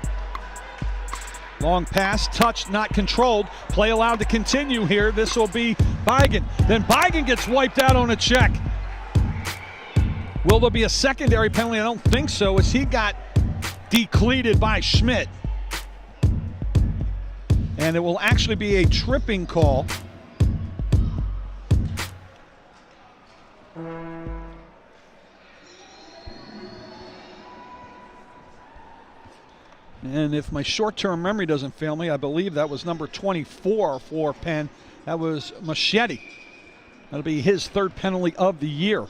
Long pass, touched, not controlled. Play allowed to continue here. This will be Bigan. Then Bigan gets wiped out on a check. Will there be a secondary penalty? I don't think so, as he got decleated by Schmidt. And it will actually be a tripping call. And if my short-term memory doesn't fail me, I believe that was number 24 for Penn. That was Machete. That'll be his third penalty of the year.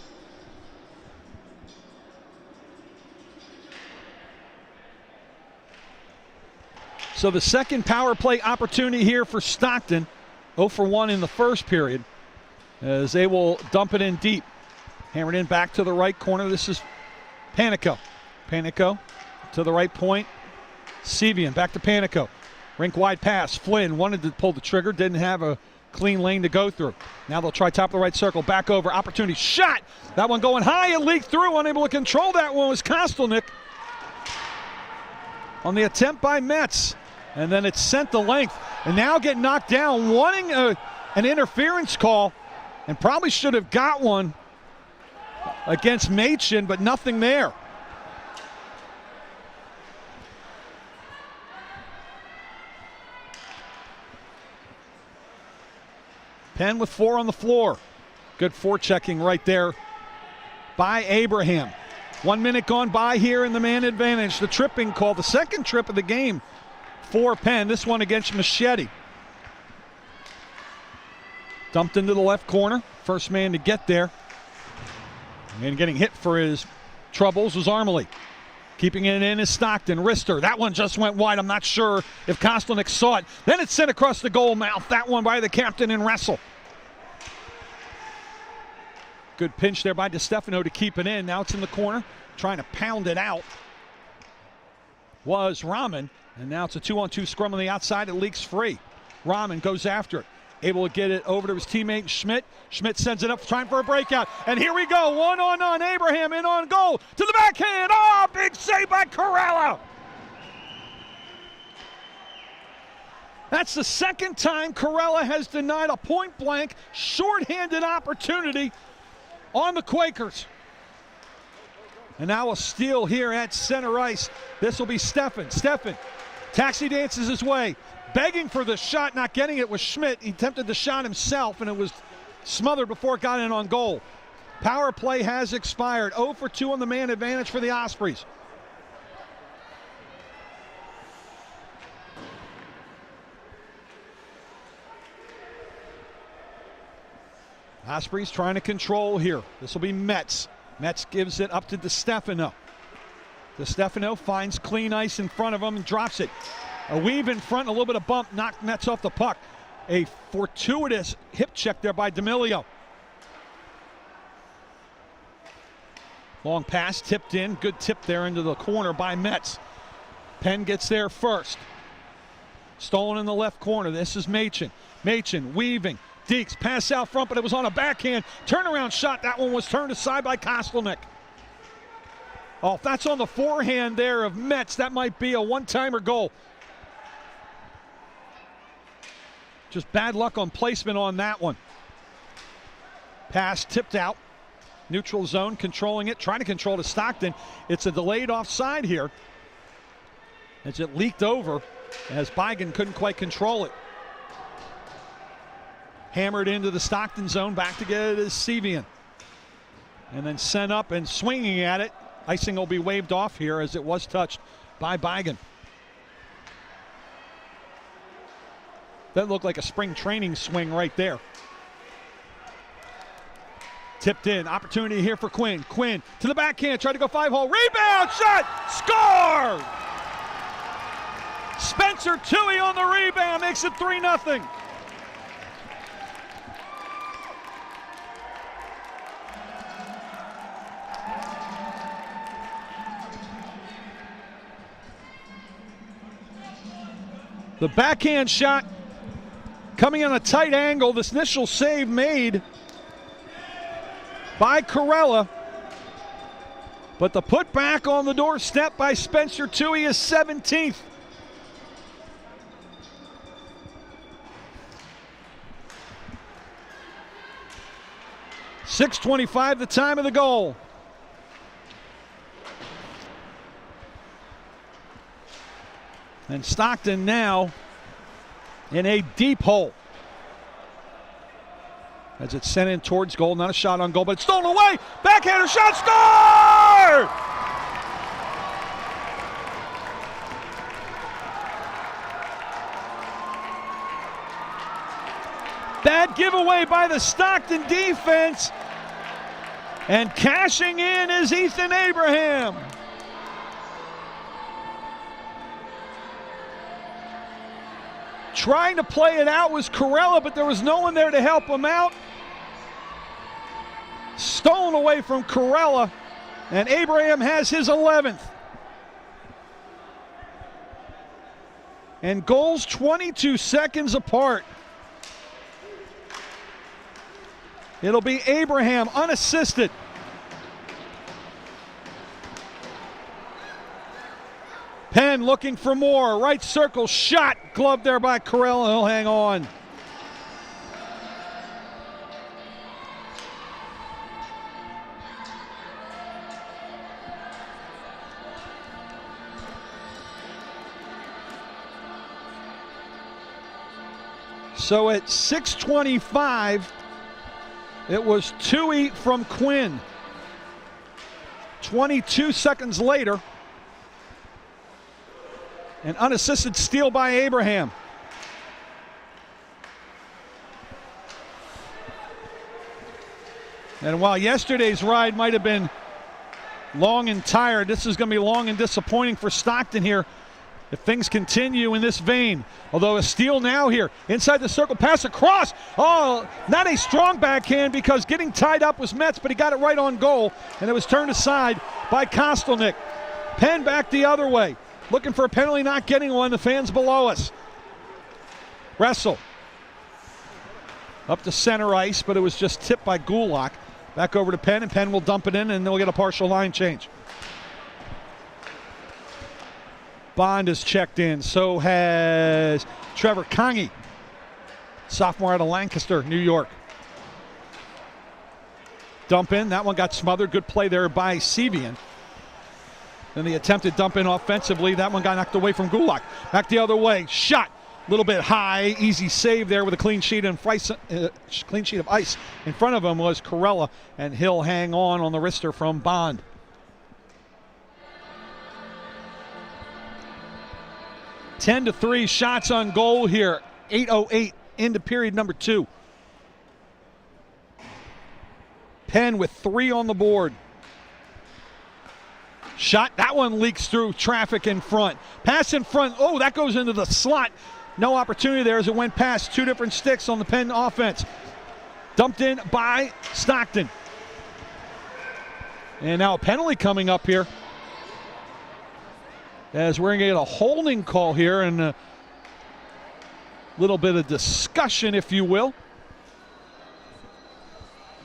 So the second power play opportunity here for Stockton. 0 for 1 in the first period, as they will dump it in deep. Hammered in back to the right corner. This is Panico. Panico to the right point. Sevian back to Panico. Rink wide pass. Flynn wanted to pull the trigger, didn't have a clean lane to go through. Now they'll try top of the right circle. Back over. Opportunity. Shot. That one going high and leaked through. Unable to control that one was Kostelnik on the attempt by Metz. And then it's sent the length. And now getting knocked down, wanting an interference call And probably should have got one against Machin, but nothing there. Penn with 4 on the floor. Good forechecking right there by Abraham. 1 minute gone by here in the man advantage. The tripping call, the second trip of the game for Penn. This one against Machete. Dumped into the left corner. First man to get there. And getting hit for his troubles was Armley. Keeping it in is Stockton. Wrister. That one just went wide. I'm not sure if Kostelnik saw it. Then it's sent across the goal mouth. That one by the captain and wrestle. Good pinch there by DeStefano to keep it in. Now it's in the corner. Trying to pound it out was Rahman. And now it's a 2-on-2 scrum on the outside. It leaks free. Rahman goes after it. Able to get it over to his teammate Schmidt. Schmidt sends it up, trying for a breakout. And here we go, 1-on-1. Abraham in on goal. To the backhand. Oh, big save by Corella. That's the second time Corella has denied a point-blank, short-handed opportunity on the Quakers. And now a steal here at center ice. This will be Steffen. Steffen taxi dances his way. Begging for the shot, not getting it was Schmidt. He attempted the shot himself, and it was smothered before it got in on goal. Power play has expired. 0 for 2 on the man advantage for the Ospreys. Ospreys trying to control here. This will be Metz. Metz gives it up to DeStefano. DeStefano finds clean ice in front of him and drops it. A weave in front, a little bit of bump, knocked Metz off the puck. A fortuitous hip check there by D'Amelio. Long pass, tipped in. Good tip there into the corner by Metz. Penn gets there first. Stolen in the left corner. This is Machin. Machin weaving. Deeks, pass out front, but it was on a backhand. Turnaround shot. That one was turned aside by Kostelnik. Oh, if that's on the forehand there of Metz, that might be a one-timer goal. Just bad luck on placement on that one. Pass tipped out. Neutral zone, controlling it, trying to control to Stockton. It's a delayed offside here as it leaked over as Bigan couldn't quite control it. Hammered into the Stockton zone, back to get it is Sevian. And then sent up and swinging at it. Icing will be waved off here as it was touched by Bigan. That looked like a spring training swing right there. Tipped in, opportunity here for Quinn. Quinn to the backhand, tried to go 5-hole. Rebound, shot, score! Spencer Toohey on the rebound, makes it 3-0. The backhand shot coming on a tight angle. This initial save made by Corella. But the putback on the doorstep by Spencer Toohey is 17th. .625 the time of the goal. And Stockton now in a deep hole. As it's sent in towards goal, not a shot on goal, but it's stolen away. Backhander shot, score! Bad giveaway by the Stockton defense. And cashing in is Ethan Abraham. Trying to play it out was Corella, but there was no one there to help him out. Stolen away from Corella, and Abraham has his 11th. And goals 22 seconds apart. It'll be Abraham unassisted. Penn looking for more. Right circle shot. Glove there by Corella. He'll hang on. So at 6:25, it was Tui from Quinn. 22 seconds later, an unassisted steal by Abraham. And while yesterday's ride might have been long and tired, this is going to be long and disappointing for Stockton here if things continue in this vein. Although a steal now here, inside the circle, pass across. Oh, not a strong backhand because getting tied up was Metz, but he got it right on goal, and it was turned aside by Kostelnik. Penn back the other way, looking for a penalty, not getting one. The fans below us. Wrestle. Up to center ice, but it was just tipped by Gulak. Back over to Penn, and Penn will dump it in, and they'll get a partial line change. Bond has checked in. So has Trevor Congi, sophomore out of Lancaster, New York. Dump in. That one got smothered. Good play there by Sevian. Then the attempted dump in offensively. That one got knocked away from Gulak. Back the other way. Shot. A little bit high. Easy save there with a clean sheet of ice in front of him was Corella, and he'll hang on the wrister from Bond. 10-3 shots on goal here. 8:08 into period number 2. Penn with 3 on the board. Shot. That one leaks through traffic in front. Pass in front. Oh, that goes into the slot. No opportunity there as it went past 2 different sticks on the Penn offense. Dumped in by Stockton. And now a penalty coming up here, as we're going to get a holding call here and a little bit of discussion, if you will,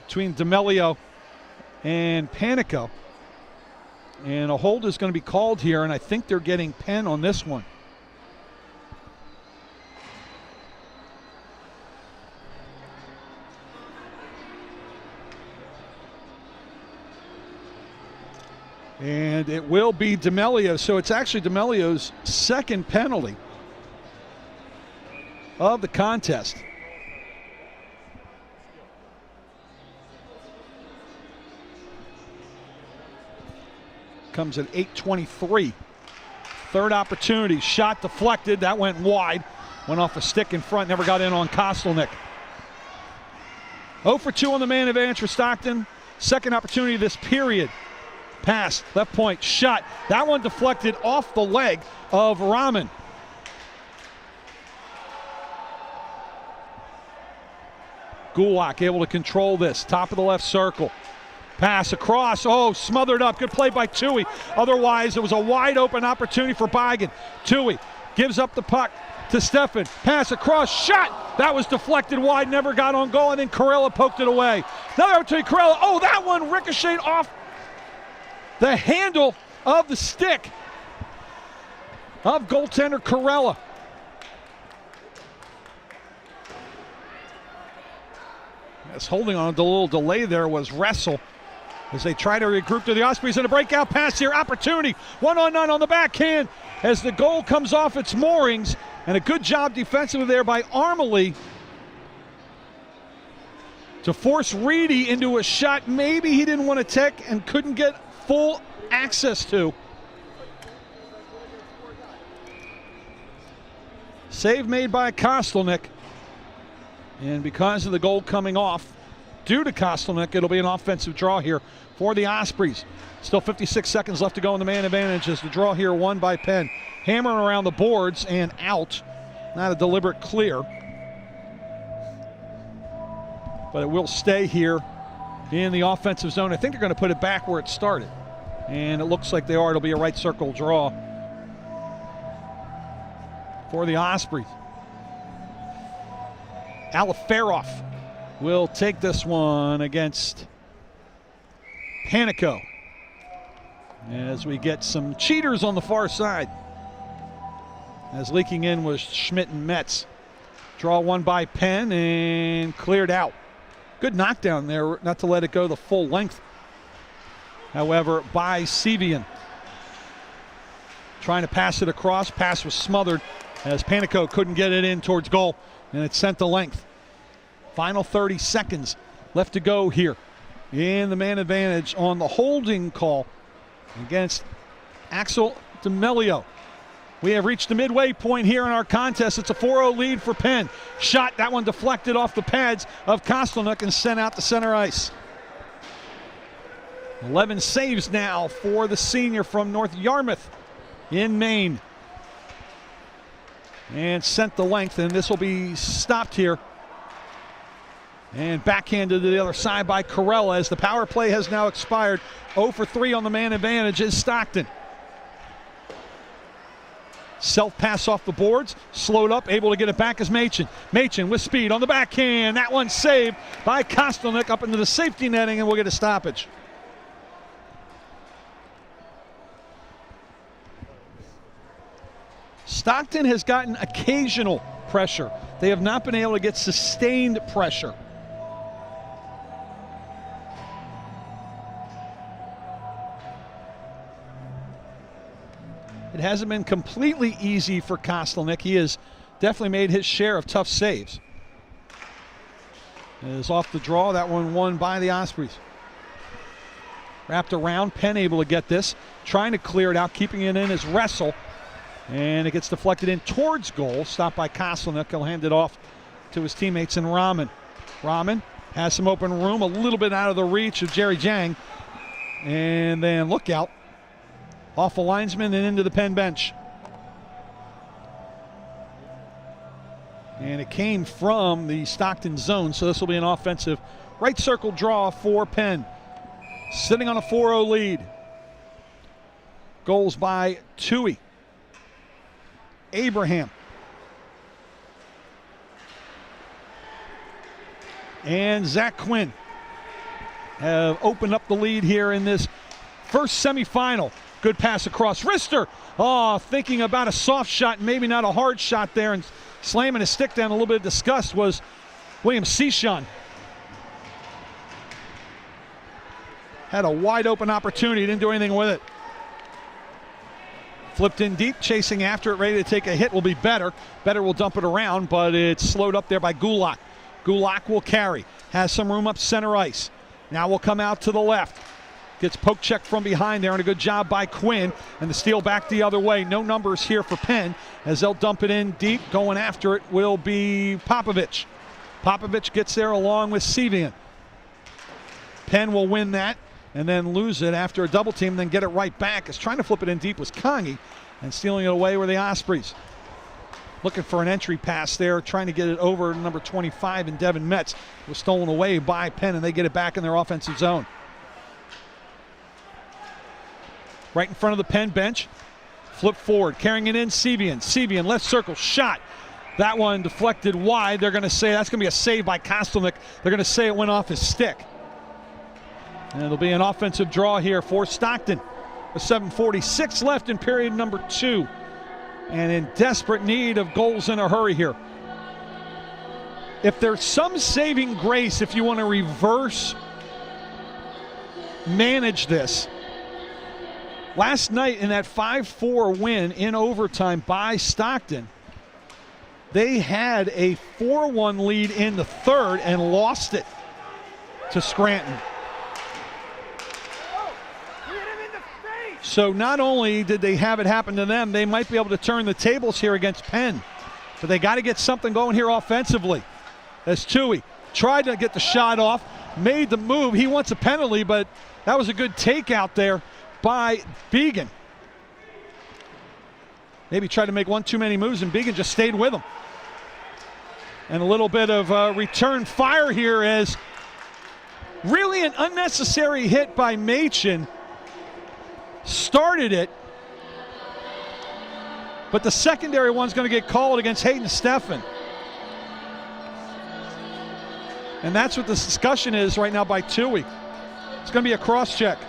between D'Amelio and Panico. And a hold is going to be called here, and I think they're getting Penn on this one. And it will be D'Amelio, so it's actually D'Amelio's second penalty of the contest. Comes at 8:23. Third opportunity, shot deflected, that went wide. Went off a stick in front, never got in on Kostelnik. 0 for 2 on the man advantage for Stockton. Second opportunity this period. Pass, left point, shot. That one deflected off the leg of Rahman. Gulak able to control this. Top of the left circle. Pass across. Oh, smothered up. Good play by Tui. Otherwise, it was a wide open opportunity for Bigan. Tui gives up the puck to Steffen. Pass across. Shot. That was deflected wide. Never got on goal. And then Corella poked it away. Another opportunity. Corella. Oh, that one ricocheted off the handle of the stick of goaltender Corella. Yes, holding on to a little delay there was Wrestle as they try to regroup to the Ospreys, and a breakout pass here. Opportunity. 1-on-9 on the backhand as the goal comes off its moorings, and a good job defensively there by Armley to force Reedy into a shot maybe he didn't want to take and couldn't get full access to. Save made by Kostelnik. And because of the goal coming off due to Kostelnik, it'll be an offensive draw here for the Ospreys. Still 56 seconds left to go in the man advantage as the draw here won by Penn. Hammering around the boards and out. Not a deliberate clear. But it will stay here in the offensive zone. I think they're going to put it back where it started. And it looks like they are. It'll be a right circle draw for the Ospreys. Aliferov will take this one against Panico as we get some cheaters on the far side. As leaking in was Schmidt and Metz. Draw one by Penn and cleared out. Good knockdown there, not to let it go the full length. However, by Sevian. Trying to pass it across. Pass was smothered as Panico couldn't get it in towards goal, and it's sent to length. Final 30 seconds left to go here in the man advantage on the holding call against Axel D'Amelio. We have reached the midway point here in our contest. It's a 4-0 lead for Penn. Shot, that one deflected off the pads of Kostelnik and sent out to center ice. 11 saves now for the senior from North Yarmouth in Maine. And sent the length, and this will be stopped here. And backhanded to the other side by Carell as the power play has now expired. 0 for 3 on the man advantage is Stockton. Self-pass off the boards, slowed up, able to get it back is Machen. Machen with speed on the backhand. That one saved by Kostelnik up into the safety netting, and we'll get a stoppage. Stockton has gotten occasional pressure. They have not been able to get sustained pressure. It hasn't been completely easy for Kostelnik. He has definitely made his share of tough saves. It is off the draw. That one won by the Ospreys. Wrapped around. Penn able to get this. Trying to clear it out. Keeping it in his wrestle. And it gets deflected in towards goal. Stopped by Kostelnik. He'll hand it off to his teammates in Rahman. Rahman has some open room. A little bit out of the reach of Jerry Jang. And then look out. Off the linesman and into the Penn bench. And it came from the Stockton zone, so this will be an offensive right circle draw for Penn. Sitting on a 4-0 lead. Goals by Tui, Abraham, and Zach Quinn have opened up the lead here in this first semifinal. Good pass across. Rister, thinking about a soft shot, maybe not a hard shot there, and slamming his stick down. A little bit of disgust was William Cichon. Had a wide open opportunity, didn't do anything with it. Flipped in deep, chasing after it, ready to take a hit will be Better. Better will dump it around, but it's slowed up there by Gulak. Gulak will carry, has some room up center ice. Now will come out to the left. Gets poke check from behind there, and a good job by Quinn. And the steal back the other way. No numbers here for Penn as they'll dump it in deep. Going after it will be Popovich. Popovich gets there along with Sevian. Penn will win that and then lose it after a double team, then get it right back. As trying to flip it in deep was Kongi, and stealing it away were the Ospreys. Looking for an entry pass there, trying to get it over number 25 in Devin Metz. It was stolen away by Penn, and they get it back in their offensive zone. Right in front of the Penn bench. Flip forward, carrying it in, Sevian. Sevian, left circle, shot. That one deflected wide. They're going to say that's going to be a save by Kostelnik. They're going to say it went off his stick. And it'll be an offensive draw here for Stockton. With 7:46 left in period number 2. And in desperate need of goals in a hurry here. If there's some saving grace, if you want to reverse manage this, last night in that 5-4 win in overtime by Stockton, they had a 4-1 lead in the third and lost it to Scranton. So not only did they have it happen to them, they might be able to turn the tables here against Penn. But they got to get something going here offensively. As Tui tried to get the shot off, made the move. He wants a penalty, but that was a good takeout there by Began. Maybe tried to make one too many moves, and Began just stayed with him. And a little bit of return fire here as really an unnecessary hit by Machen started it, but the secondary one's going to get called against Hayden Steffen. And that's what the discussion is right now by Tui. It's going to be a cross check.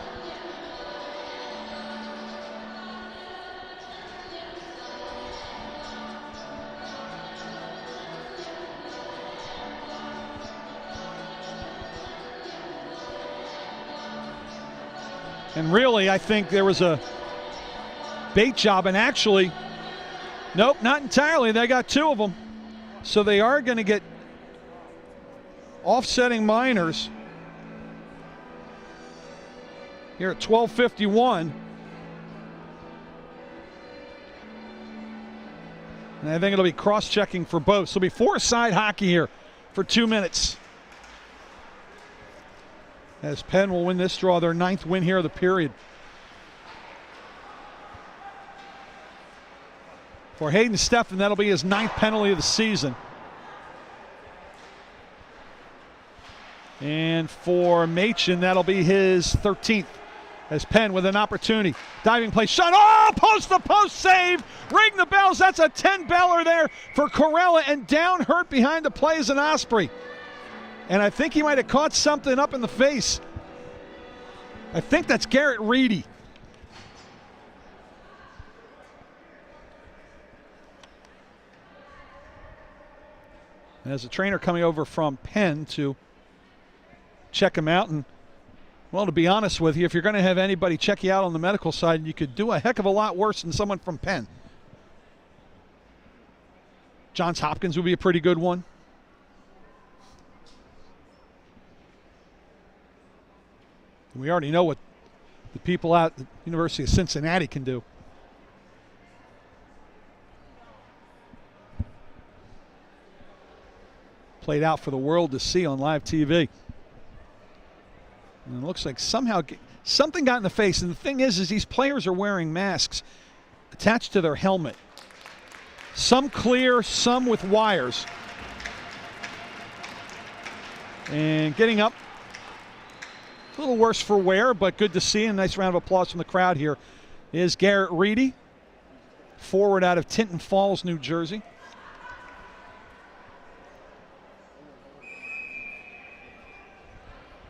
And really, I think there was a bait job, and actually Nope, not entirely. They got 2 of them. So they are going to get offsetting minors here at 12:51. And I think it'll be cross-checking for both. So it'll be 4-side hockey here for 2 minutes. As Penn will win this draw, their 9th win here of the period. For Hayden Steffen, that'll be his 9th penalty of the season. And for Machen, that'll be his 13th. As Penn with an opportunity. Diving play, shot, oh, post-to-post save. Ring the bells, that's a 10-beller there for Corella, and down hurt behind the play is an Osprey. And I think he might have caught something up in the face. I think that's Garrett Reedy. As a trainer coming over from Penn to check him out, and well, to be honest with you, if you're going to have anybody check you out on the medical side, you could do a heck of a lot worse than someone from Penn. Johns Hopkins would be a pretty good one. We already know what the people at the University of Cincinnati can do. Played out for the world to see on live TV. And it looks like somehow something got in the face. And the thing is these players are wearing masks attached to their helmet. Some clear, some with wires. And getting up. A little worse for wear, but good to see. A nice round of applause from the crowd here is Garrett Reedy, forward out of Tinton Falls, New Jersey.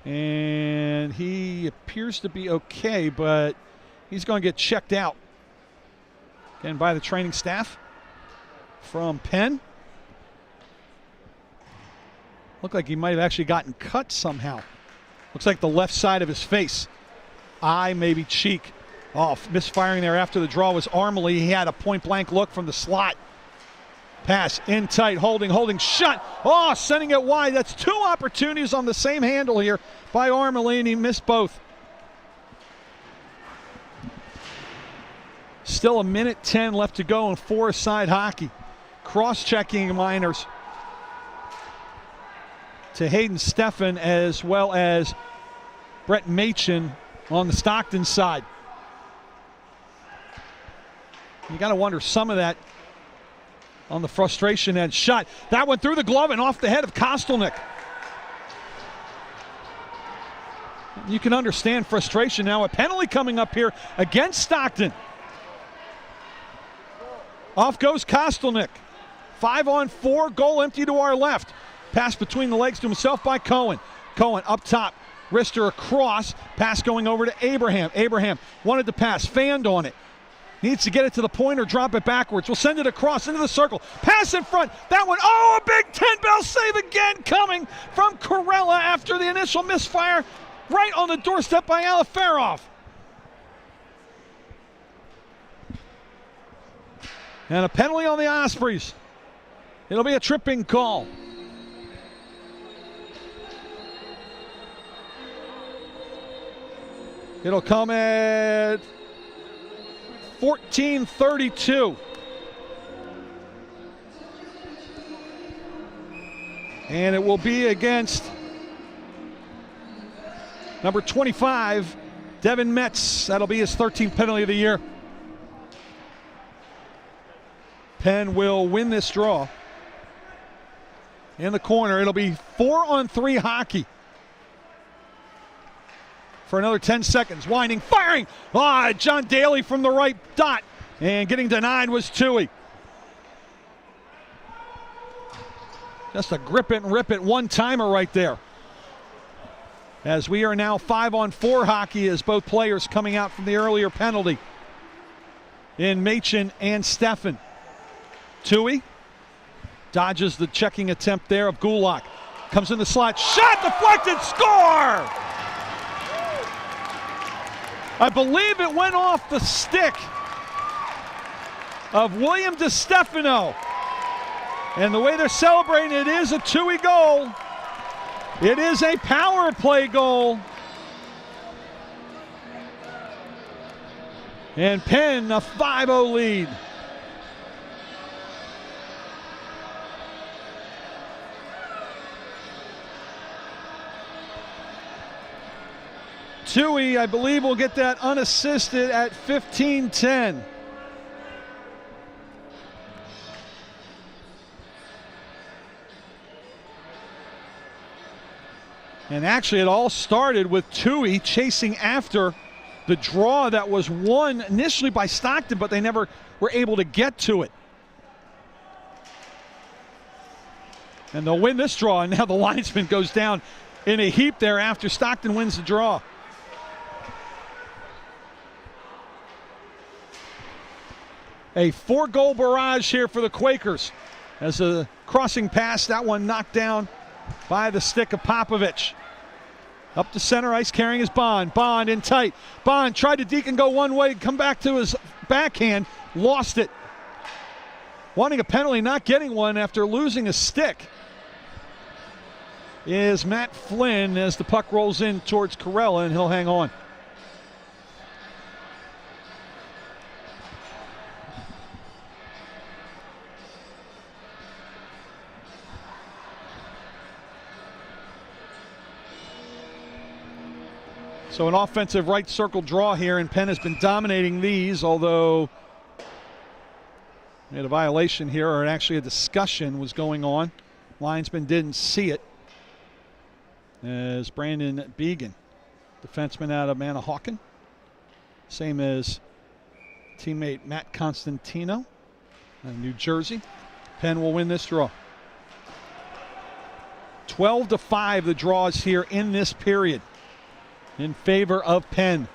And he appears to be okay, but he's going to get checked out again by the training staff from Penn. Looked like he might have actually gotten cut somehow. Looks like the left side of his face. Eye, maybe cheek. Oh, misfiring there after the draw was Armley. He had a point-blank look from the slot. Pass in tight, holding, shot. Oh, sending it wide. That's 2 opportunities on the same handle here by Armley, and he missed both. Still 1:10 left to go in 4-side hockey. Cross-checking minors to Hayden Steffen as well as Brett Machen on the Stockton side. You got to wonder some of that on the frustration and shot. That went through the glove and off the head of Kostelnik. You can understand frustration now. A penalty coming up here against Stockton. Off goes Kostelnik. 5-on-4, goal empty to our left. Pass between the legs to himself by Cohen. Cohen up top, wrister across, pass going over to Abraham. Abraham wanted to pass, fanned on it. Needs to get it to the point or drop it backwards. We'll send it across into the circle. Pass in front. That one, oh, a big 10-bell save again coming from Corella after the initial misfire right on the doorstep by Aliferov. And a penalty on the Ospreys. It'll be a tripping call. It'll come at 14:32. And it will be against number 25, Devin Metz. That'll be his 13th penalty of the year. Penn will win this draw. In the corner, it'll be 4-on-3 hockey. For another 10 seconds, winding, firing. John Daly from the right dot. And getting denied was Toohey. Just a grip it and rip it one-timer right there. As we are now 5-on-4 hockey as both players coming out from the earlier penalty in Machen and Steffen. Toohey dodges the checking attempt there of Gulak. Comes in the slot, shot deflected, score! I believe it went off the stick of William DiStefano. And the way they're celebrating, it is a Tui goal. It is a power play goal. And Penn a 5-0 lead. Tui, I believe, will get that unassisted at 15-10. And actually, it all started with Tui chasing after the draw that was won initially by Stockton, but they never were able to get to it. And they'll win this draw, and now the linesman goes down in a heap there after Stockton wins the draw. A 4-goal barrage here for the Quakers. As a crossing pass, that one knocked down by the stick of Popovich. Up the center ice carrying his Bond. Bond in tight. Bond tried to deke and go one way, come back to his backhand, lost it. Wanting a penalty, not getting one after losing a stick is Matt Flynn as the puck rolls in towards Corella, and he'll hang on. So an offensive right circle draw here, and Penn has been dominating these, although we had a violation here, or actually a discussion was going on. Linesman didn't see it. As Brandon Began, defenseman out of Manahawkin, same as teammate Matt Constantino out of New Jersey. Penn will win this draw. 12-5 the draws here in this period in favor of Penn.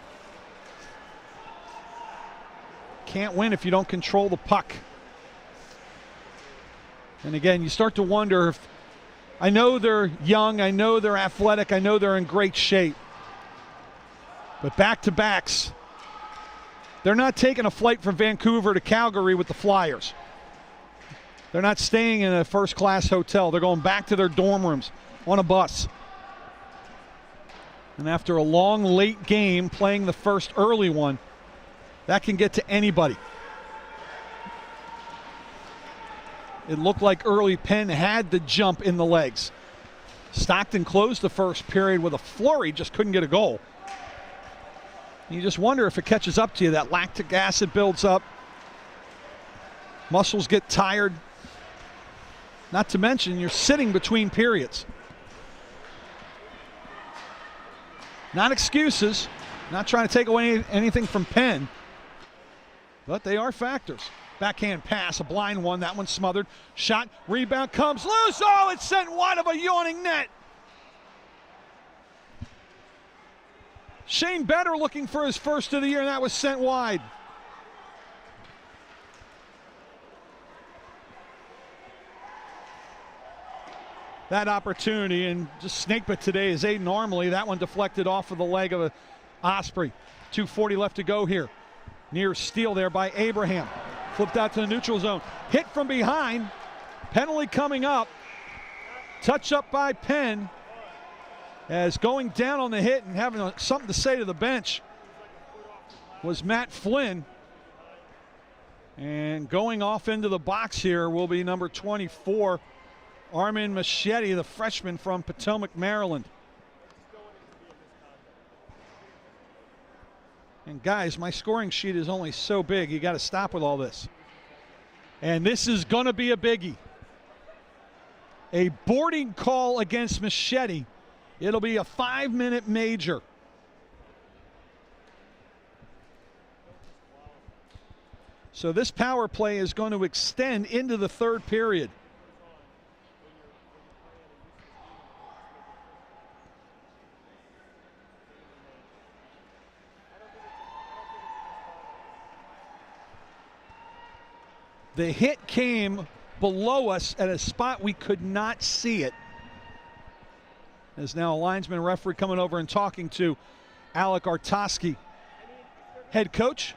Can't win if you don't control the puck. And again, you start to wonder if, I know they're young, I know they're athletic, I know they're in great shape, but back-to-backs, they're not taking a flight from Vancouver to Calgary with the Flyers. They're not staying in a first-class hotel. They're going back to their dorm rooms on a bus. And after a long, late game, playing the first early one, that can get to anybody. It looked like early Penn had the jump in the legs. Stockton closed the first period with a flurry, just couldn't get a goal. You just wonder if it catches up to you. That lactic acid builds up. Muscles get tired. Not to mention, you're sitting between periods. Not excuses, not trying to take away anything from Penn, but they are factors. Backhand pass, a blind one, that one smothered. Shot, rebound comes loose. Oh, it's sent wide of a yawning net. Shane Better looking for his first of the year, and that was sent wide. That opportunity, and just snake bit today is Aiden Armley. That one deflected off of the leg of Osprey. 2:40 left to go here. Near steal there by Abraham. Flipped out to the neutral zone. Hit from behind. Penalty coming up. Touch up by Penn. As going down on the hit and having something to say to the bench was Matt Flynn. And going off into the box here will be number 24. Armin Machete, the freshman from Potomac, Maryland. And guys, my scoring sheet is only so big, you got to stop with all this. And this is going to be a biggie. A boarding call against Machete. It'll be a 5-minute major. So this power play is going to extend into the third period. The hit came below us at a spot we could not see it. There's now a linesman referee coming over and talking to Alec Artoski, head coach.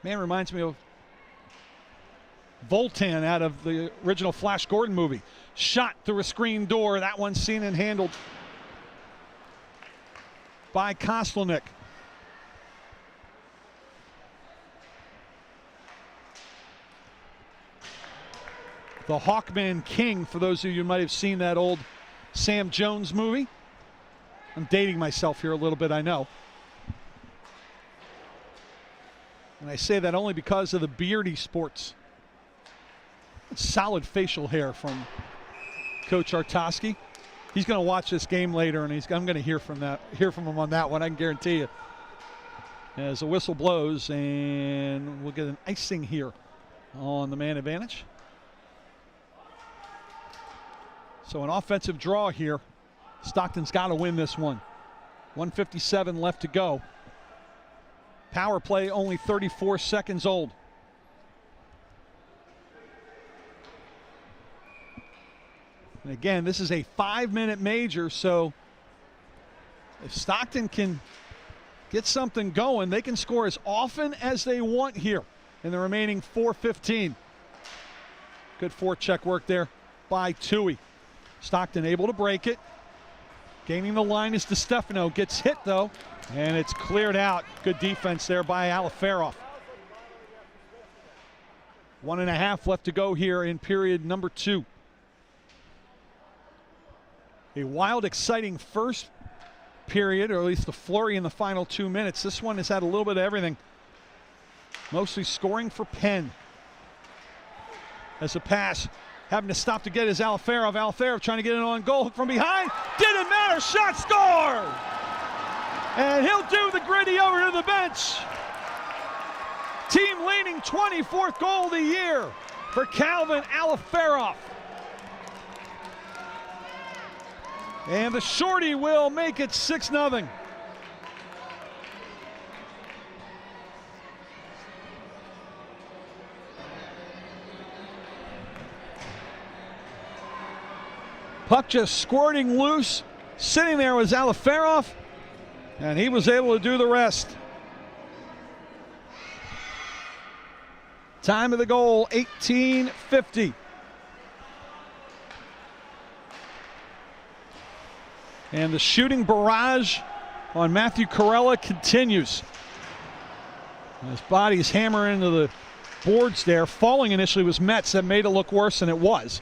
Man, reminds me of Voltan out of the original Flash Gordon movie. Shot through a screen door. That one seen and handled by Kostelnik. The Hawkman King, for those of you who might have seen that old Sam Jones movie. I'm dating myself here a little bit, I know. And I say that only because of the beardy sports. Solid facial hair from Coach Artosky. He's going to watch this game later, and I'm going to hear from him on that one, I can guarantee you. As the whistle blows, and we'll get an icing here on the man advantage. So an offensive draw here. Stockton's got to win this one. 1:57 left to go. Power play only 34 seconds old. And again, this is a 5-minute major, so if Stockton can get something going, they can score as often as they want here in the remaining 4:15. Good forecheck work there by Tui. Stockton able to break it. Gaining the line is DeStefano. Gets hit, though, and it's cleared out. Good defense there by Aliferov. 1.5 left to go here in period number 2. A wild, exciting first period, or at least the flurry in the final 2 minutes. This one has had a little bit of everything. Mostly scoring for Penn. As a pass, having to stop to get is Aliferov. Aliferov trying to get it on goal from behind. Didn't matter, shot scored! And he'll do the gritty over to the bench. Team leading 24th goal of the year for Calvin Aliferov. And the shorty will make it 6-0. Puck just squirting loose. Sitting there was Aliferov, and he was able to do the rest. Time of the goal, 18:50. And the shooting barrage on Matthew Carella continues. His body's hammering into the boards there. Falling initially was Metz. That made it look worse than it was.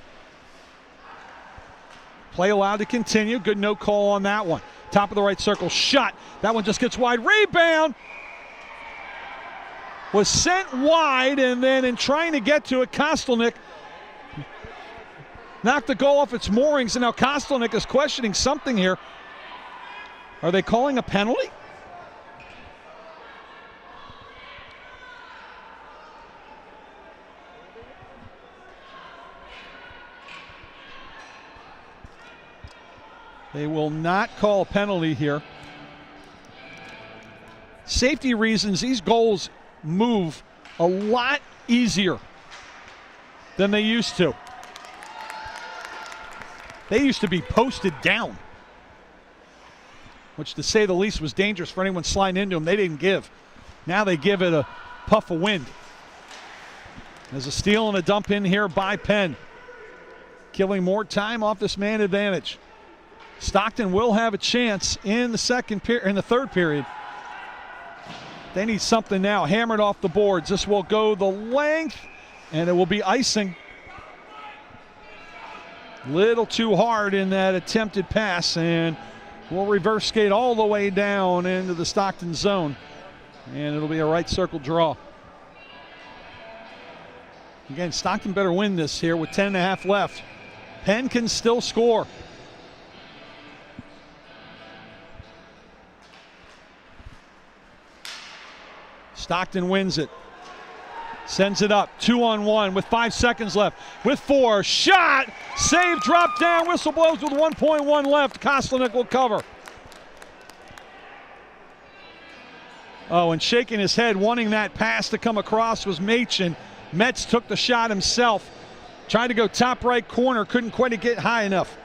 Play allowed to continue. Good no call on that one. Top of the right circle shot. That one just gets wide. Rebound was sent wide, and then in trying to get to it, Kostelnik knocked the goal off its moorings, and now Kostelnik is questioning something here. Are they calling a penalty? They will not call a penalty here. Safety reasons, these goals move a lot easier than they used to. They used to be posted down, which to say the least was dangerous for anyone sliding into them. They didn't give. Now they give it a puff of wind. There's a steal and a dump in here by Penn. Killing more time off this man advantage. Stockton will have a chance in the third period. They need something now. Hammered off the boards. This will go the length, and it will be icing. Little too hard in that attempted pass, and we'll reverse skate all the way down into the Stockton zone, and it'll be a right circle draw. Again, Stockton better win this here with 10.5 left. Penn can still score. Stockton wins it. Sends it up, 2-on-1 with 5 seconds left. With 4, shot, save, drop down, whistle blows with 1.1 left. Kostelnik will cover. Oh, and shaking his head, wanting that pass to come across was Machin. Metz took the shot himself. Tried to go top right corner, couldn't quite get high enough.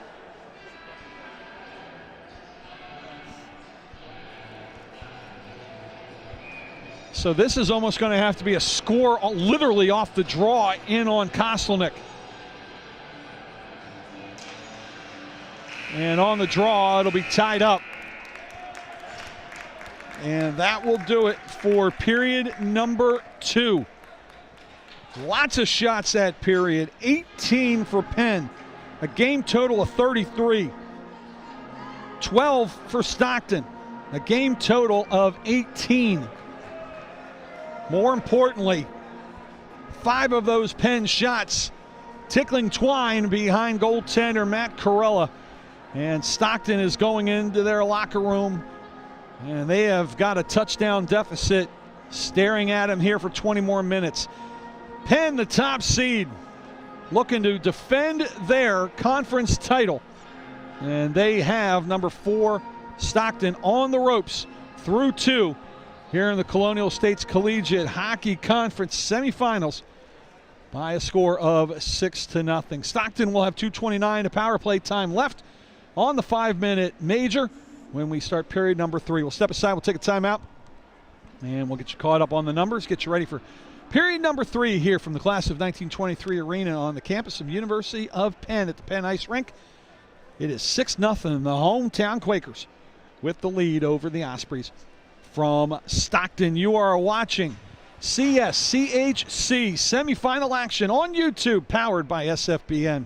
So this is almost going to have to be a score literally off the draw in on Kostelnik. And on the draw, it'll be tied up. And that will do it for period number 2. Lots of shots that period. 18 for Penn. A game total of 33. 12 for Stockton. A game total of 18. More importantly, 5 of those Penn shots tickling twine behind goaltender Matt Corella. And Stockton is going into their locker room, and they have got a touchdown deficit staring at him here for 20 more minutes. Penn, the top seed, looking to defend their conference title. And they have number 4, Stockton, on the ropes through 2 here in the Colonial States Collegiate Hockey Conference semifinals by a score of 6-0. Stockton will have 2:29 of power play time left on the 5-minute major when we start period number 3. We'll step aside, we'll take a timeout, and we'll get you caught up on the numbers, get you ready for period number 3 here from the class of 1923 arena on the campus of University of Penn at the Penn Ice Rink. It is 6-0, the hometown Quakers with the lead over the Ospreys from Stockton. You are watching CSCHC semifinal action on YouTube, powered by SFBN.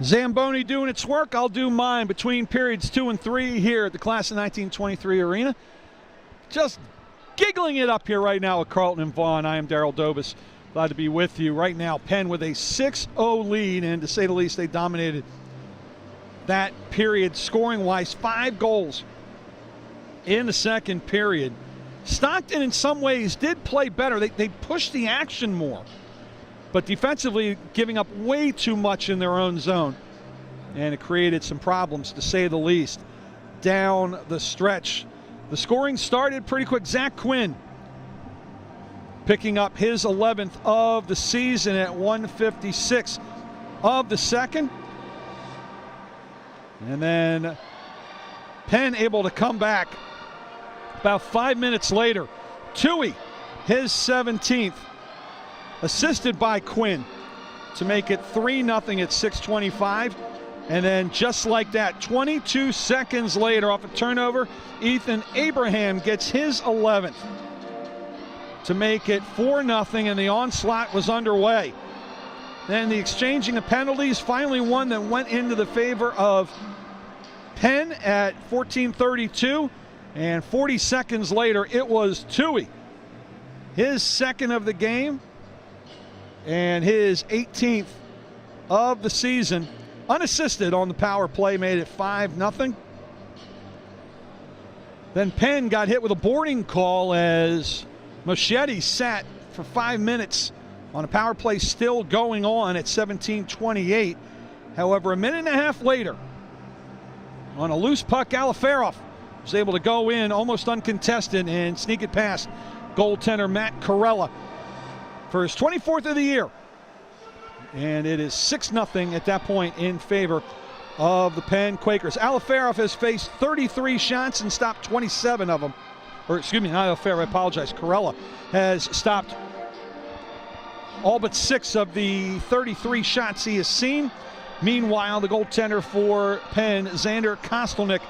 Zamboni doing its work. I'll do mine between periods 2 and 3 here at the Class of 1923 Arena. Just giggling it up here right now with Carlton and Vaughn. I am Daryl Dobis. Glad to be with you right now. Penn with a 6-0 lead, and to say the least, they dominated that period scoring-wise. 5 goals in the second period. Stockton in some ways did play better. They pushed the action more, but defensively giving up way too much in their own zone, and it created some problems, to say the least, down the stretch. The scoring started pretty quick. Zach Quinn picking up his 11th of the season at 1:56 of the second. And then Penn able to come back about 5 minutes later. Tui, his 17th, assisted by Quinn, to make it 3-0 at 6:25. And then just like that, 22 seconds later, off a turnover, Ethan Abraham gets his 11th to make it 4-0, and the onslaught was underway. Then the exchanging of penalties, finally one that went into the favor of Penn at 14:32, and 40 seconds later, it was Tui, his second of the game and his 18th of the season, unassisted on the power play, made it 5-0. Then Penn got hit with a boarding call as Moschetti sat for 5 minutes on a power play still going on at 17:28. However, a minute and a half later, on a loose puck, Aliferov was able to go in almost uncontested and sneak it past goaltender Matt Corella for his 24th of the year. And it is 6-0 at that point in favor of the Penn Quakers. Aliferov has faced 33 shots and stopped 27 of them. Or excuse me, not Aliferov, I apologize. Corella has stopped all but 6 of the 33 shots he has seen. Meanwhile, the goaltender for Penn, Xander Kostelnik,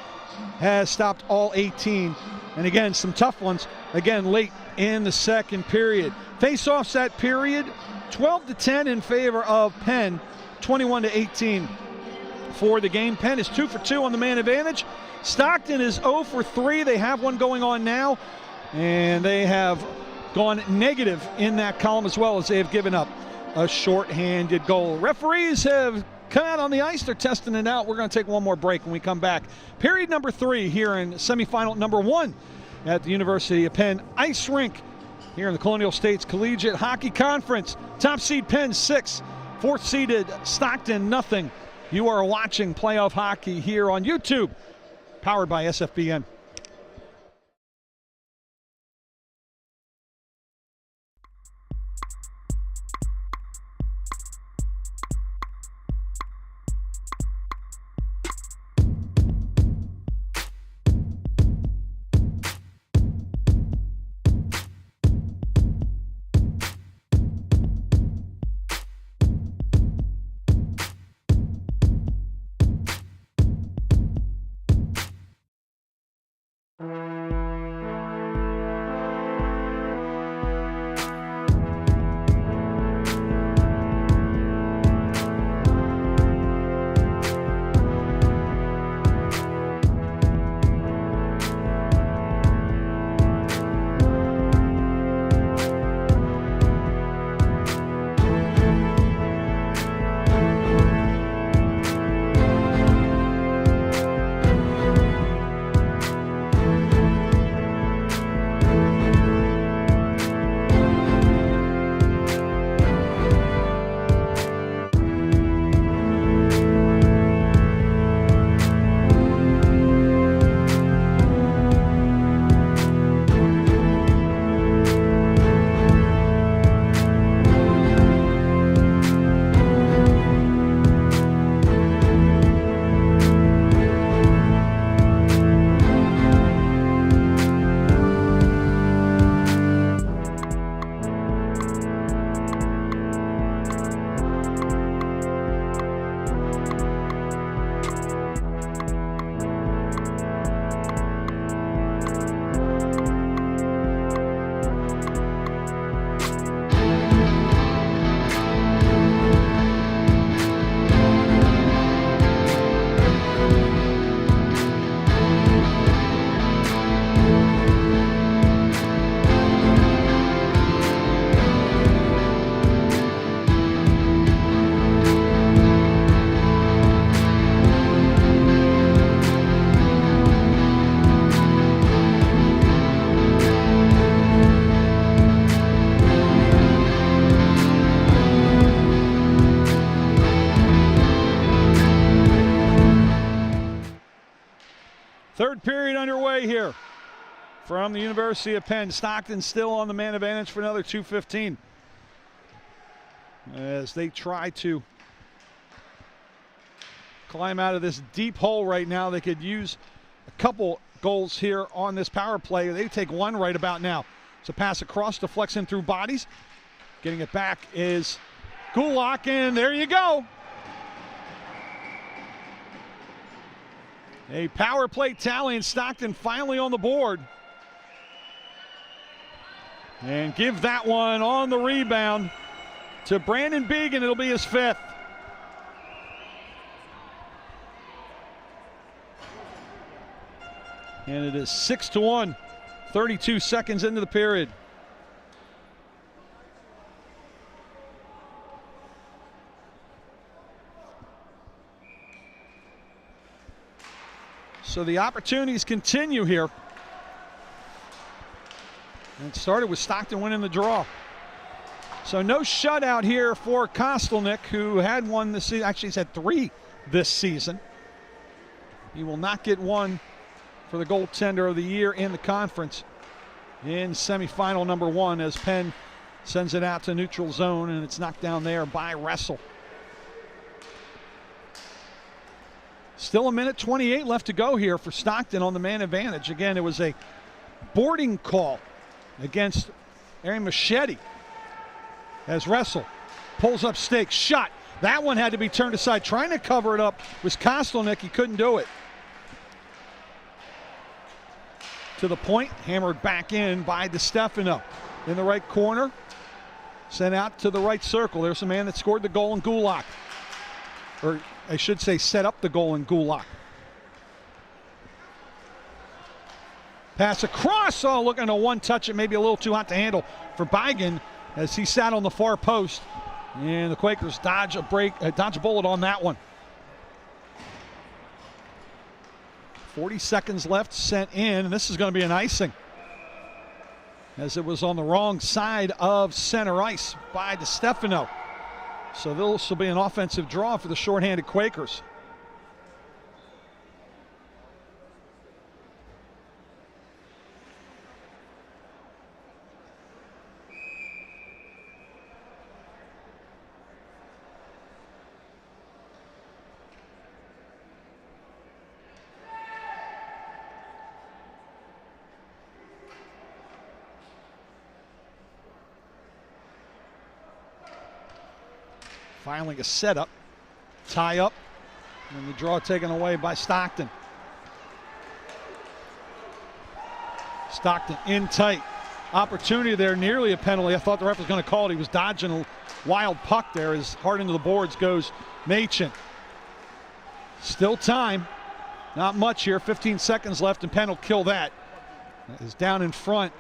has stopped all 18. And again, some tough ones, again, late in the second period. Face-offs that period, 12-10 in favor of Penn, 21-18 for the game. Penn is 2 for 2 on the man advantage. Stockton is 0 for 3. They have one going on now, and they have gone negative in that column as well, as they have given up a shorthanded goal. Referees have come out on the ice. They're testing it out. We're going to take one more break when we come back. Period number 3 here in semifinal number 1 at the University of Penn Ice Rink here in the Colonial States Collegiate Hockey Conference. Top seed Penn 6, 4th seeded Stockton nothing. You are watching playoff hockey here on YouTube, powered by SFBN. Third period underway here from the University of Penn. Stockton still on the man advantage for another 2:15 as they try to climb out of this deep hole right now. They could use a couple goals here on this power play. They take one right about now. It's a pass across, deflects in through bodies. Getting it back is Gulak, and there you go. A power play tally, and Stockton finally on the board. And give that one on the rebound to Brandon Began. It'll be his 5th. And it is 6-1, 32 seconds into the period. So the opportunities continue here. And it started with Stockton winning the draw. So no shutout here for Kostelnik, who had one this season. Actually, he's had 3 this season. He will not get one for the goaltender of the year in the conference in semifinal number 1 as Penn sends it out to neutral zone, and it's knocked down there by Wrestle. Still a minute 28 left to go here for Stockton on the man advantage. Again, it was a boarding call against Aaron Machete as Wrestle pulls up stakes. Shot. That one had to be turned aside. Trying to cover it up was Kostelnik. He couldn't do it. To the point, hammered back in by DiStefano. In the right corner, sent out to the right circle. There's the man that scored the goal in Gulak. Or I should say set up the goal in Gulak. Pass across. Oh, looking to one touch it, maybe a little too hot to handle for Bigan as he sat on the far post. And the Quakers dodge a bullet on that one. 40 seconds left, sent in, and this is going to be an icing, as it was on the wrong side of center ice by DeStefano. So this will be an offensive draw for the shorthanded Quakers. Finally a setup, tie up, and the draw taken away by Stockton. Stockton in tight. Opportunity there, nearly a penalty. I thought the ref was going to call it. He was dodging a wild puck there as hard into the boards goes Machen. Still time, not much here, 15 seconds left, and Penn will kill that. That is down in front,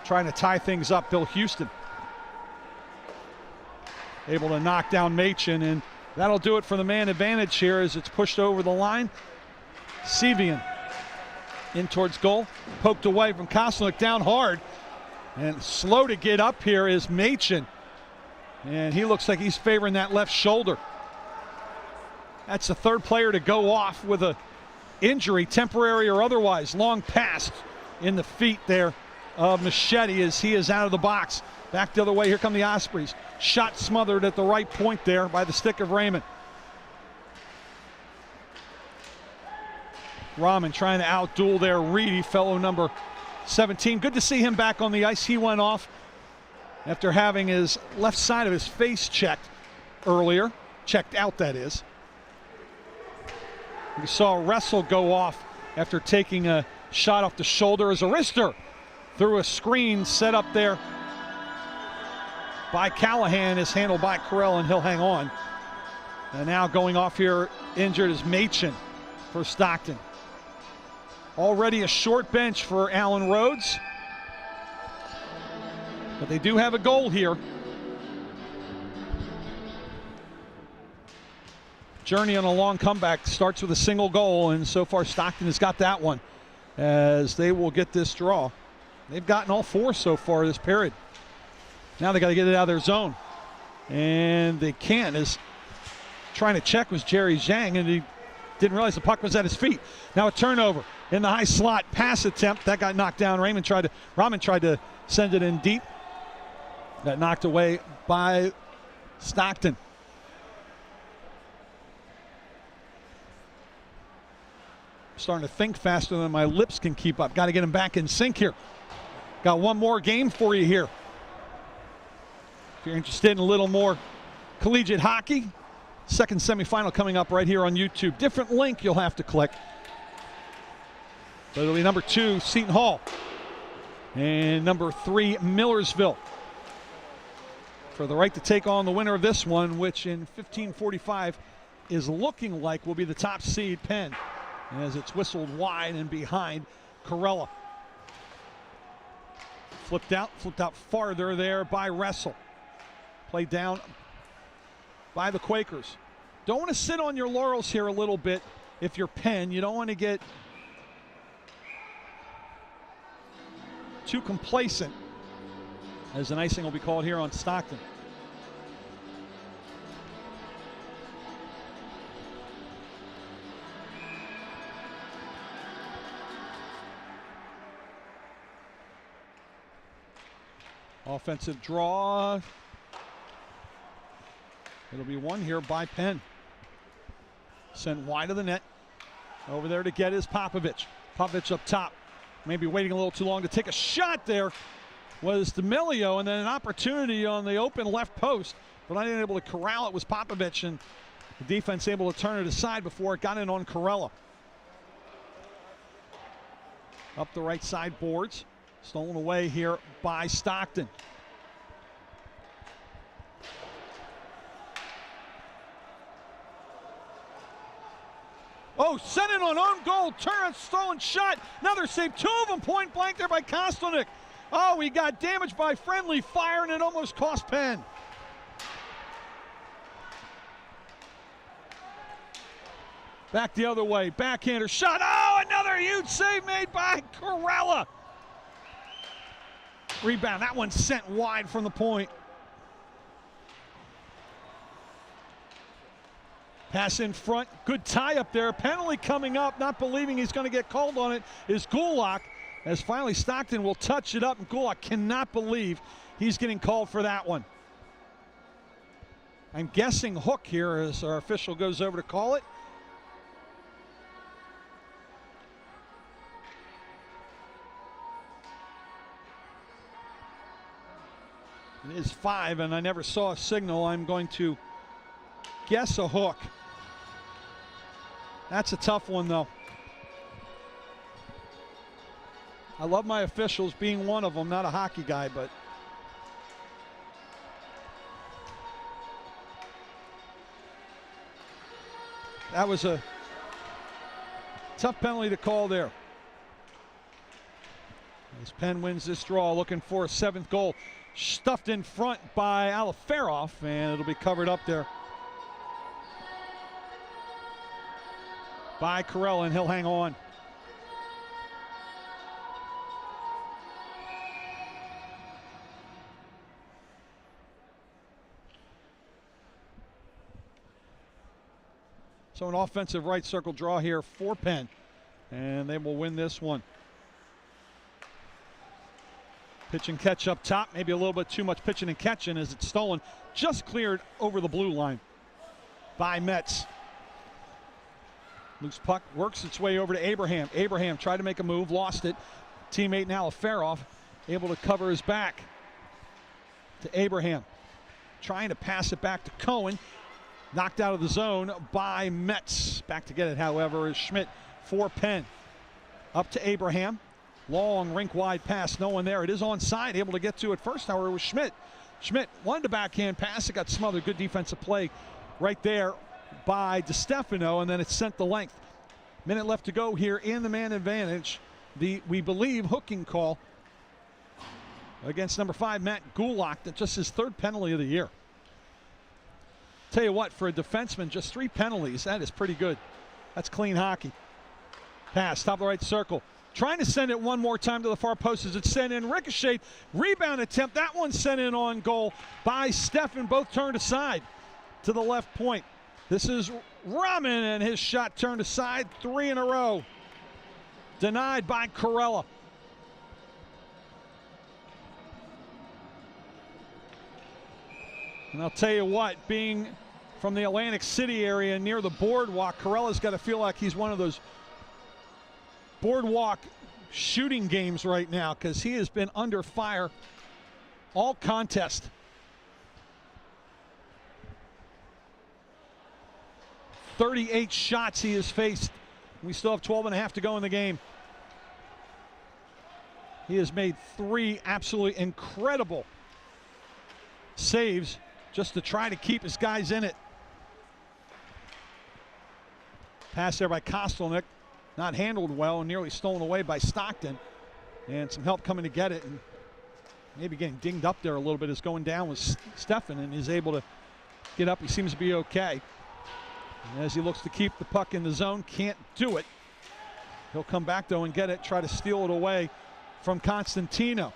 trying to tie things up, Bill Houston. Able to knock down Machen, and that'll do it for the man advantage here as it's pushed over the line. Sevian in towards goal, poked away from Kostelnik, down hard, and slow to get up here is Machen, and he looks like he's favoring that left shoulder. That's the third player to go off with a injury, temporary or otherwise. Long pass in the feet there of Machete as he is out of the box. Back the other way, here come the Ospreys. Shot smothered at the right point there by the stick of Raymond. Rahman trying to outduel there Reedy, fellow number 17. Good to see him back on the ice. He went off after having his left side of his face checked earlier. Checked out, that is. We saw Wrestle go off after taking a shot off the shoulder as Arister threw a screen set up there by Callahan is handled by Carell, and he'll hang on. And now going off here injured is Machen for Stockton. Already a short bench for Allen Rhodes, but they do have a goal here. Journey on a long comeback starts with a single goal, and so far Stockton has got that one as they will get this draw. They've gotten all four so far this period. Now they got to get it out of their zone, and they can't. As trying to check was Jerry Zhang, and he didn't realize the puck was at his feet. Now a turnover in the high slot, pass attempt that got knocked down. Rahman tried to send it in deep. Got knocked away by Stockton. Starting to think faster than my lips can keep up. Got to get him back in sync here. Got one more game for you here. If you're interested in a little more collegiate hockey, second semifinal coming up right here on YouTube. Different link you'll have to click. But it'll be number 2, Seton Hall, and number 3, Millersville, for the right to take on the winner of this one, which in 15:45 is looking like will be the top seed, Penn, as it's whistled wide and behind Corella. Flipped out farther there by Wrestle. Played down by the Quakers. Don't want to sit on your laurels here a little bit if you're Penn. You don't want to get too complacent, as an icing will be called here on Stockton. Offensive draw. It'll be one here by Penn. Sent wide of the net. Over there to get is Popovich. Popovich up top. Maybe waiting a little too long to take a shot there was D'Amelio, and then an opportunity on the open left post, but not able to corral it was Popovich, and the defense able to turn it aside before it got in on Corella. Up the right side boards. Stolen away here by Stockton. Oh, sent it on own goal. Turn, stolen shot. Another save. Two of them point blank there by Kostelnik. Oh, he got damaged by friendly fire, and it almost cost Penn. Back the other way. Backhander shot. Oh, another huge save made by Corella. Rebound. That one sent wide from the point. Pass in front. Good tie up there. Penalty coming up. Not believing he's going to get called on it is Gulak. As finally Stockton will touch it up, and Gulak cannot believe he's getting called for that one. I'm guessing hook here as our official goes over to call it. It is 5, and I never saw a signal. I'm going to guess a hook. That's a tough one, though. I love my officials, being one of them, not a hockey guy, but that was a tough penalty to call there. As Penn wins this draw, looking for a 7th goal. Stuffed in front by Aliferov, and it'll be covered up there by Corella, and he'll hang on. So an offensive right circle draw here for Penn, and they will win this one. Pitch and catch up top, maybe a little bit too much pitching and catching as it's stolen. Just cleared over the blue line by Metz. Loose puck works its way over to Abraham. Abraham tried to make a move, lost it. Teammate now Aliferov able to cover his back to Abraham. Trying to pass it back to Cohen. Knocked out of the zone by Metz. Back to get it, however, is Schmidt for Penn. Up to Abraham. Long rink-wide pass, no one there. It is onside, able to get to it first, however, it was Schmidt. Schmidt wanted to backhand pass. It got smothered. Good defensive play right there by DiStefano, and then it's sent the length. Minute left to go here in the man advantage. The, we believe, hooking call against number 5, Matt Gulak. That's just his 3rd penalty of the year. Tell you what, for a defenseman, just 3 penalties, that is pretty good. That's clean hockey. Pass, top of the right circle. Trying to send it one more time to the far post as it's sent in. Ricochet, rebound attempt. That one sent in on goal by Stefan. Both turned aside to the left point. This is Raman, and his shot turned aside 3 in a row. Denied by Corella. And I'll tell you what, being from the Atlantic City area near the boardwalk, Corella's got to feel like he's one of those boardwalk shooting games right now, because he has been under fire all contest. "38 shots he has faced. We still have 12.5 to go in the game. He has made 3 absolutely incredible saves just to try to keep his guys in it. Pass there by Kostelnik. Not handled well and nearly stolen away by Stockton. And some help coming to get it, and maybe getting dinged up there a little bit is going down with Stefan, and is able to get up. He seems to be okay. And as he looks to keep the puck in the zone, can't do it. He'll come back though and get it, try to steal it away from Constantino.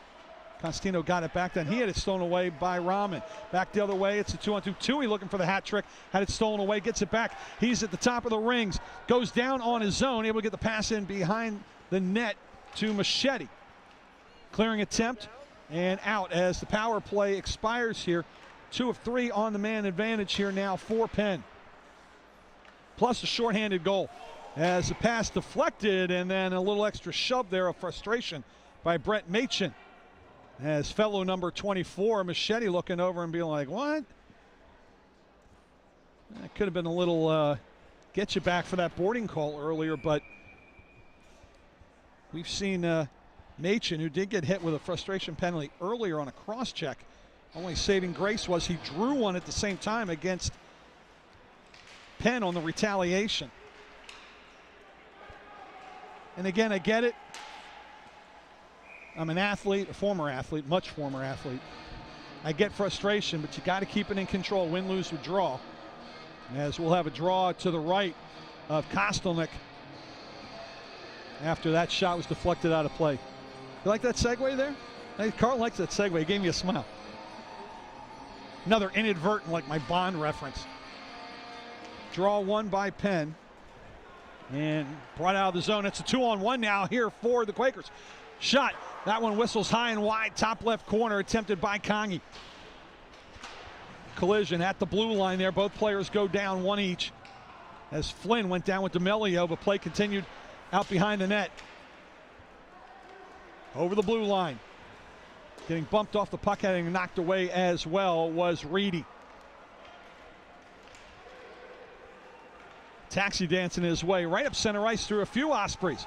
Constantino got it back then. He had it stolen away by Raman. Back the other way, it's a 2-on-2. Tui looking for the hat trick. Had it stolen away, gets it back. He's at the top of the rings. Goes down on his zone, able to get the pass in behind the net to Machete. Clearing attempt and out as the power play expires here. 2 of 3 on the man advantage here now for Penn. Plus a shorthanded goal as the pass deflected, and then a little extra shove there of frustration by Brett Machin. As fellow number 24, Machete, looking over and being like, what? That could have been a little get you back for that boarding call earlier, but we've seen Machin, who did get hit with a frustration penalty earlier on a cross check. Only saving grace was he drew one at the same time against Penn on the retaliation. And again, I get it. I'm an athlete, a former athlete, much former athlete. I get frustration, but you got to keep it in control. Win, lose, or draw. As we'll have a draw to the right of Kostelnik after that shot was deflected out of play. You like that segue there? Hey, Carl likes that segue. He gave me a smile. Another inadvertent, like my Bond reference. Draw one by Penn. And brought out of the zone. It's a 2-on-1 now here for the Quakers. Shot. That one whistles high and wide. Top left corner attempted by Kongi. Collision at the blue line there. Both players go down, one each. As Flynn went down with D'Amelio, but play continued out behind the net. Over the blue line. Getting bumped off the puck, having knocked away as well was Reedy. Taxi dancing his way right up center ice through a few Ospreys.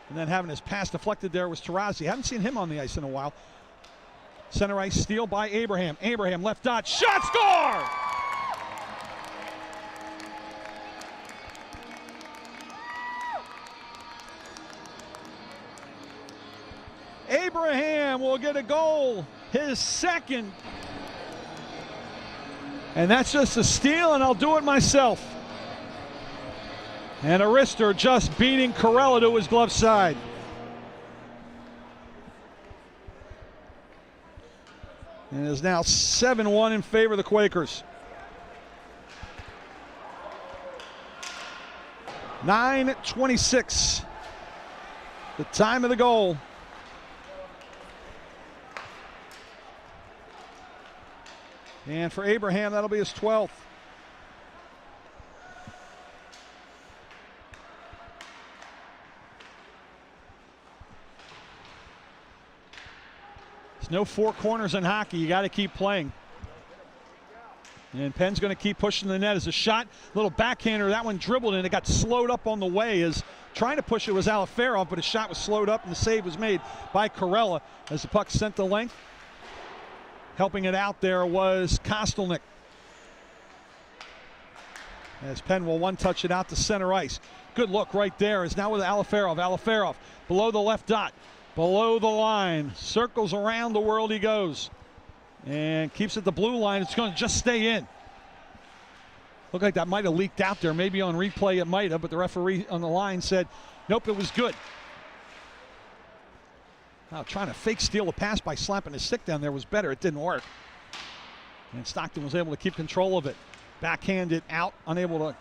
And then having his pass deflected there was Tarazi. Haven't seen him on the ice in a while. Center ice steal by Abraham. Abraham left dot, shot, score! Abraham will get a goal, his second. And that's just a steal, and I'll do it myself. And Arister just beating Corella to his glove side. And it is now 7-1 in favor of the Quakers. 9:26, the time of the goal. And for Abraham, that'll be his 12th. There's no four corners in hockey. You got to keep playing. And Penn's going to keep pushing the net as a shot. Little backhander. That one dribbled and it got slowed up on the way as trying to push it was Aliferov, but his shot was slowed up and the save was made by Corella as the puck sent the length. Helping it out there was Kostelnik. As Penn will one-touch it out to center ice. Good look right there is now with Aliferov. Aliferov below the left dot, below the line. Circles around the world he goes. And keeps it the blue line. It's going to just stay in. Looked like that might have leaked out there. Maybe on replay it might have, but the referee on the line said, nope, it was good. Now trying to fake steal a pass by slapping his stick down there was better. It didn't work. And Stockton was able to keep control of it. Backhanded out, unable to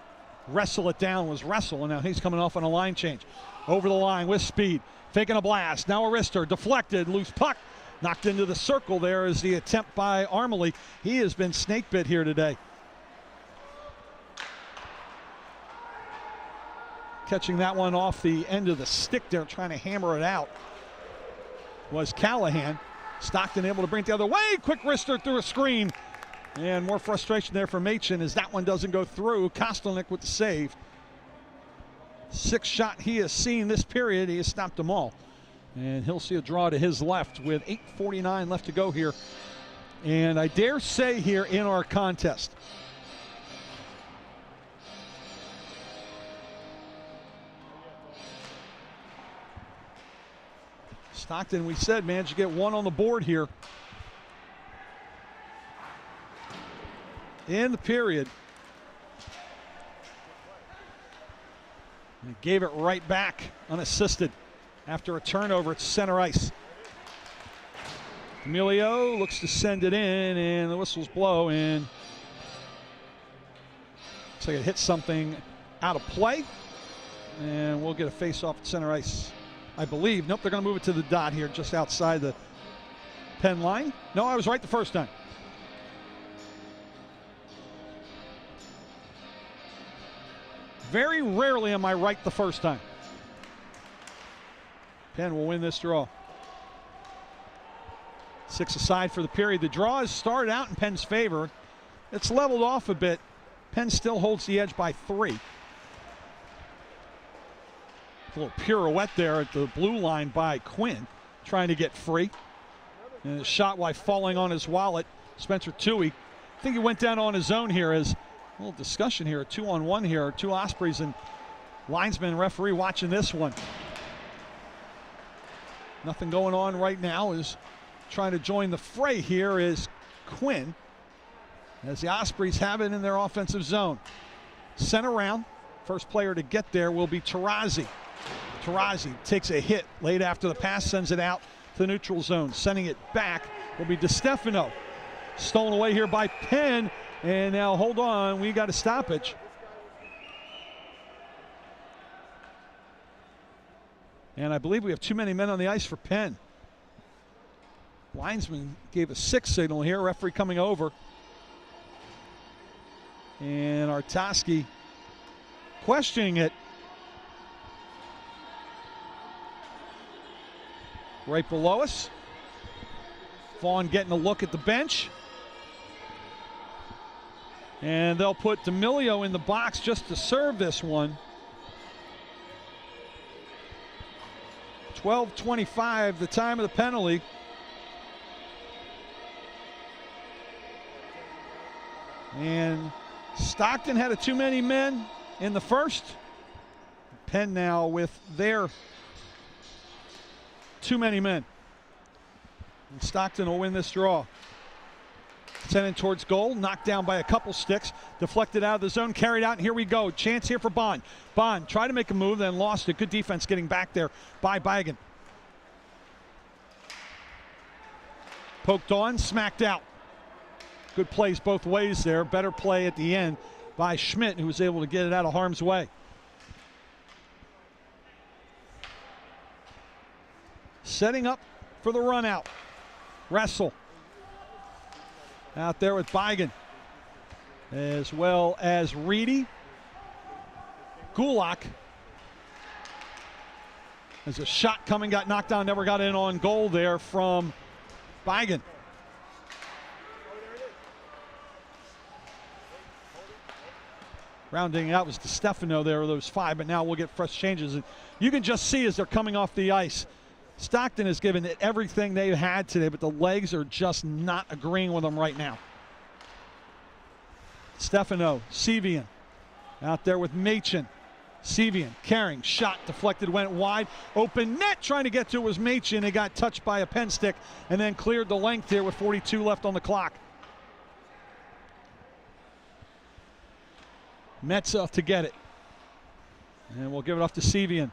wrestle it down was Wrestle, and now he's coming off on a line change. Over the line with speed, faking a blast. Now Arister deflected, loose puck. Knocked into the circle there is the attempt by Armley. He has been snake bit here today. Catching that one off the end of the stick there, trying to hammer it out, was Callahan. Stockton able to bring it the other way. Quick wrister through a screen. And more frustration there for Machin as that one doesn't go through. Kostelnik with the save. Sixth shot he has seen this period. He has stopped them all. And he'll see a draw to his left with 8:49 left to go here. And I dare say here in our contest, Stockton, we said, managed to get one on the board here in the period. And gave it right back unassisted after a turnover at center ice. Emilio looks to send it in, and the whistles blow, and looks like it hit something out of play, and we'll get a face-off at center ice, I believe. Nope, they're going to move it to the dot here just outside the Penn line. No, I was right the first time. Very rarely am I right the first time. Penn will win this draw. 6 aside for the period. The draw has started out in Penn's favor. It's leveled off a bit. Penn still holds the edge by 3. A little pirouette there at the blue line by Quinn, trying to get free. And a shot while falling on his wallet. Spencer Toohey. I think he went down on his own here as a little discussion here. 2-on-1 here. 2 Ospreys and linesman and referee watching this one. Nothing going on right now. Is trying to join the fray here is Quinn, as the Ospreys have it in their offensive zone. Sent around. First player to get there will be Tarazzi. Tarazzi takes a hit late after the pass, sends it out to the neutral zone. Sending it back will be DeStefano. Stolen away here by Penn. And now, hold on, we got a stoppage. And I believe we have too many men on the ice for Penn. Linesman gave a 6 signal here. Referee coming over. And Artoski questioning it. Right below us. Vaughn getting a look at the bench. And they'll put D'Amelio in the box just to serve this one. 12:25, the time of the penalty. And Stockton had a too many men in the first. Penn now with their too many men. And Stockton will win this draw. Sent towards goal, knocked down by a couple sticks, deflected out of the zone, carried out, and here we go. Chance here for Bond. Bond tried to make a move, then lost it. Good defense getting back there by Bigan. Poked on, smacked out. Good plays both ways there. Better play at the end by Schmidt, who was able to get it out of harm's way. Setting up for the run out. Wrestle. Out there with Bigan, as well as Reedy. Gulak. There's a shot coming, got knocked down, never got in on goal there from Bigan. Rounding out was DeStefano there, those 5, but now we'll get fresh changes. And you can just see as they're coming off the ice, Stockton has given it everything they've had today, but the legs are just not agreeing with them right now. Stefano, Sevian out there with Machin. Sevian carrying, shot deflected, went wide. Open net trying to get to it was Machin. It got touched by a pen stick and then cleared the length here with 42 left on the clock. Metza to get it. And we'll give it off to Sevian.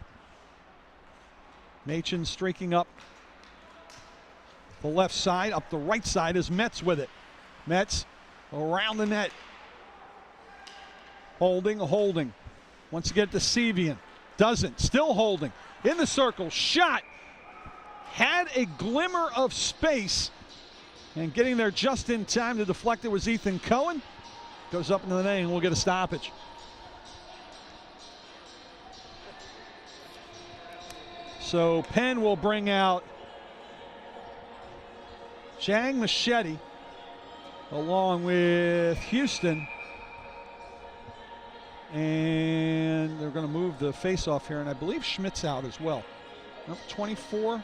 Machin streaking up the left side. Up the right side is Metz with it. Metz around the net. Holding. Wants to get to Sevian. Doesn't. Still holding. In the circle. Shot. Had a glimmer of space. And getting there just in time to deflect it was Ethan Cohen. Goes up into the net and we'll get a stoppage. So Penn will bring out Zhang Machete along with Houston. And they're going to move the face-off here, and I believe Schmidt's out as well. Nope, 24.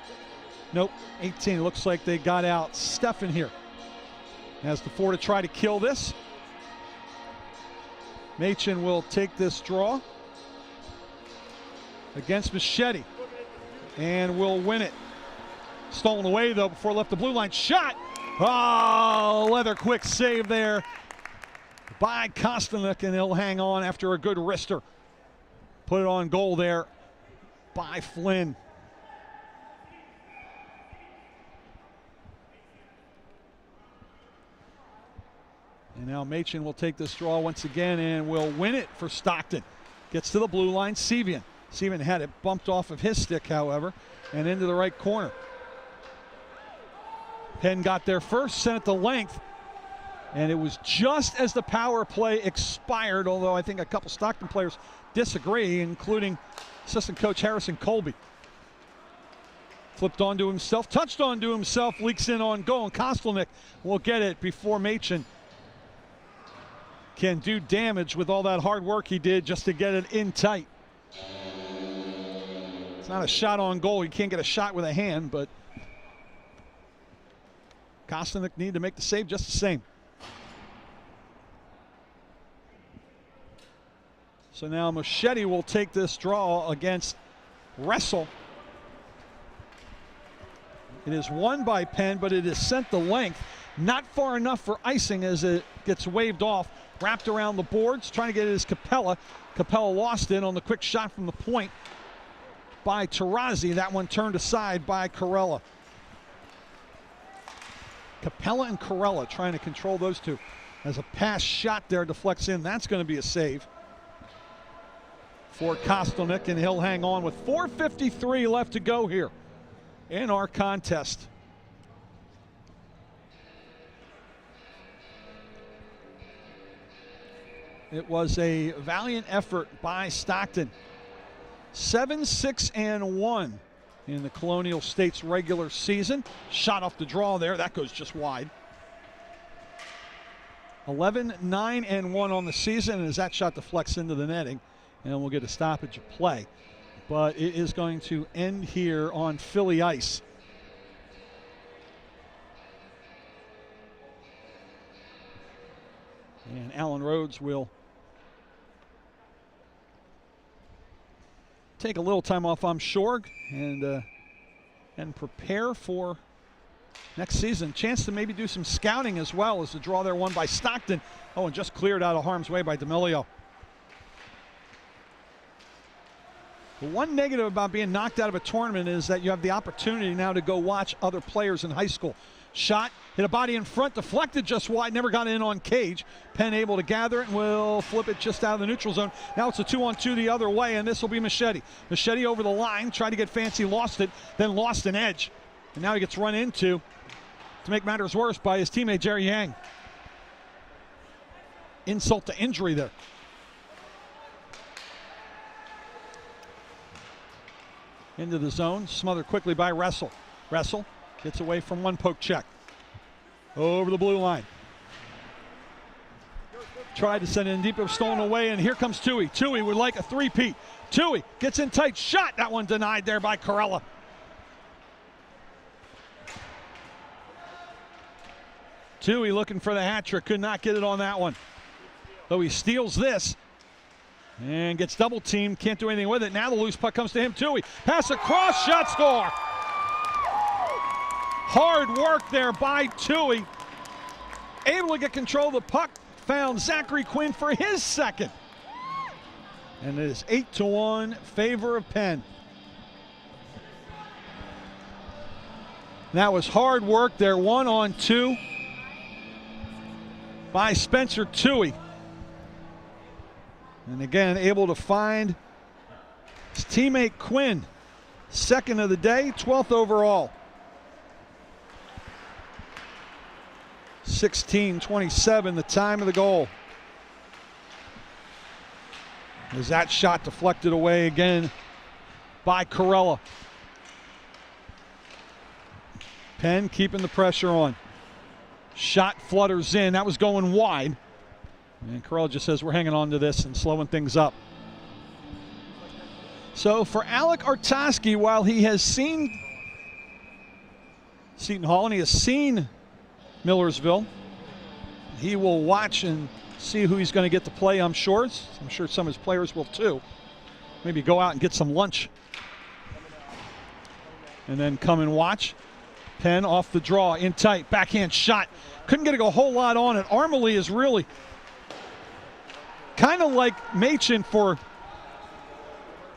Nope, 18. It looks like they got out Stefan here. Has the 4 to try to kill this. Machin will take this draw against Machete and will win it. Stolen away, though, before left the blue line. Shot! Oh, leather quick save there by Kostanek, and he'll hang on after a good wrister. Put it on goal there by Flynn. And now Machin will take this draw once again and will win it for Stockton. Gets to the blue line, Sevian. Sevian had it bumped off of his stick, however, and into the right corner. Penn got there first, sent it to length, and it was just as the power play expired, although I think a couple Stockton players disagree, including assistant coach Harrison Colby. Flipped onto himself, touched onto himself, leaks in on goal, and Kostelnik will get it before Machin can do damage with all that hard work he did just to get it in tight. It's not a shot on goal. You can't get a shot with a hand, but Kostanek needed to make the save just the same. So now Machete will take this draw against Wrestle. It is won by Penn, but it is sent the length. Not far enough for icing as it gets waved off. Wrapped around the boards, trying to get it as Capella. Capella lost it on the quick shot from the point by Tarazzi. That one turned aside by Corella. Capella and Corella trying to control those two. As a pass shot there deflects in. That's going to be a save for Kostelnik, and he'll hang on with 4:53 left to go here in our contest. It was a valiant effort by Stockton. 7-6-1 in the Colonial States regular season. Shot off the draw there. That goes just wide. 11-9-1 on the season, and as that shot deflects into the netting, and we'll get a stoppage of play. But it is going to end here on Philly ice. And Alan Rhodes will take a little time off, I'm sure, and prepare for next season. Chance to maybe do some scouting as well, as the draw there won by Stockton. Oh, and just cleared out of harm's way by D'Amelio. The one negative about being knocked out of a tournament is that you have the opportunity now to go watch other players in high school. Shot, hit a body in front, deflected just wide, never got in on cage. Penn able to gather it and will flip it just out of the neutral zone. Now it's a 2-on-2 the other way, and this will be Machete. Machete over the line, tried to get fancy, lost it, then lost an edge. And now he gets run into, to make matters worse, by his teammate Jerry Yang. Insult to injury there. Into the zone, smothered quickly by Wrestle. Wrestle gets away from one poke check. Over the blue line. Tried to send it in deep, it was stolen away, and here comes Tui. Tui would like a three-peat. Tui gets in tight, shot. That one denied there by Corella. Tui looking for the hat trick, could not get it on that one. Though he steals this and gets double teamed, can't do anything with it. Now the loose puck comes to him, Tui. Pass across, shot, score. Hard work there by Tui. Able to get control of the puck, found Zachary Quinn for his second. And it is 8-1 favor of Penn. That was hard work there, 1-on-2 by Spencer Tui. And again, able to find his teammate Quinn. Second of the day, 12th overall. 16:27, the time of the goal. As that shot deflected away again by Corella. Penn keeping the pressure on. Shot flutters in. That was going wide. And Corella just says we're hanging on to this and slowing things up. So for Alec Artoski, while he has seen Seton Hall and he has seen Millersville, he will watch and see who he's going to get to play, I'm sure. I'm sure some of his players will too. Maybe go out and get some lunch and then come and watch. Penn off the draw, in tight, backhand shot. Couldn't get a whole lot on it. Armley is really kind of like Machin for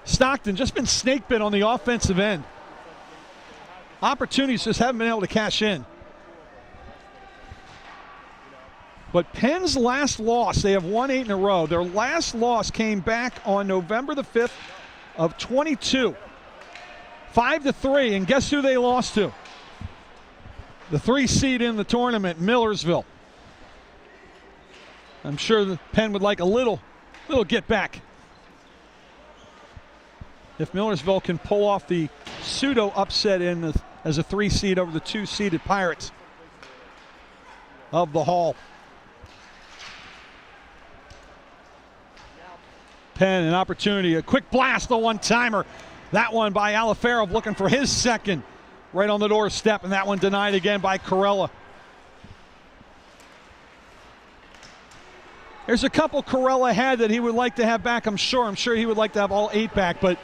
Stockton, just been snake bit on the offensive end. Opportunities just haven't been able to cash in. But Penn's last loss, they have won 8 in a row. Their last loss came back on November the 5th of 22. 5-3, and guess who they lost to? The 3 seed in the tournament, Millersville. I'm sure the Penn would like a little get back. If Millersville can pull off the pseudo upset as a 3 seed over the 2-seeded Pirates of the Hall. Penn, an opportunity, a quick blast, a one-timer. That one by Aliferov looking for his second right on the doorstep, and that one denied again by Corella. There's a couple Corella had that he would like to have back, I'm sure. I'm sure he would like to have all 8 back, but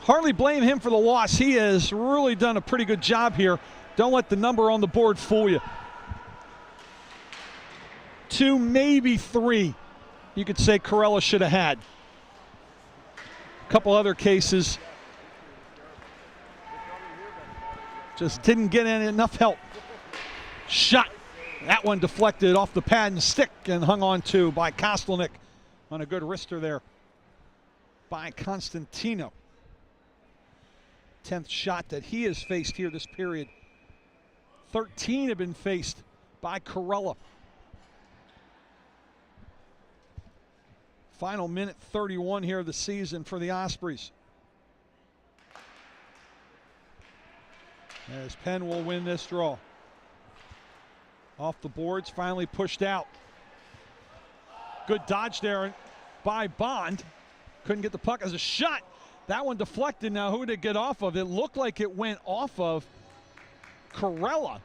hardly blame him for the loss. He has really done a pretty good job here. Don't let the number on the board fool you. 2, maybe 3, you could say Corella should have had. A couple other cases just didn't get enough help. Shot. That one deflected off the pad and stick and hung on to by Kostelnik on a good wrister there by Constantino. 10th shot that he has faced here this period. 13 have been faced by Corella. Final minute 31 here of the season for the Ospreys. As Penn will win this draw. Off the boards, finally pushed out. Good dodge there by Bond. Couldn't get the puck as a shot. That one deflected. Now who did it get off of? It looked like it went off of Corella.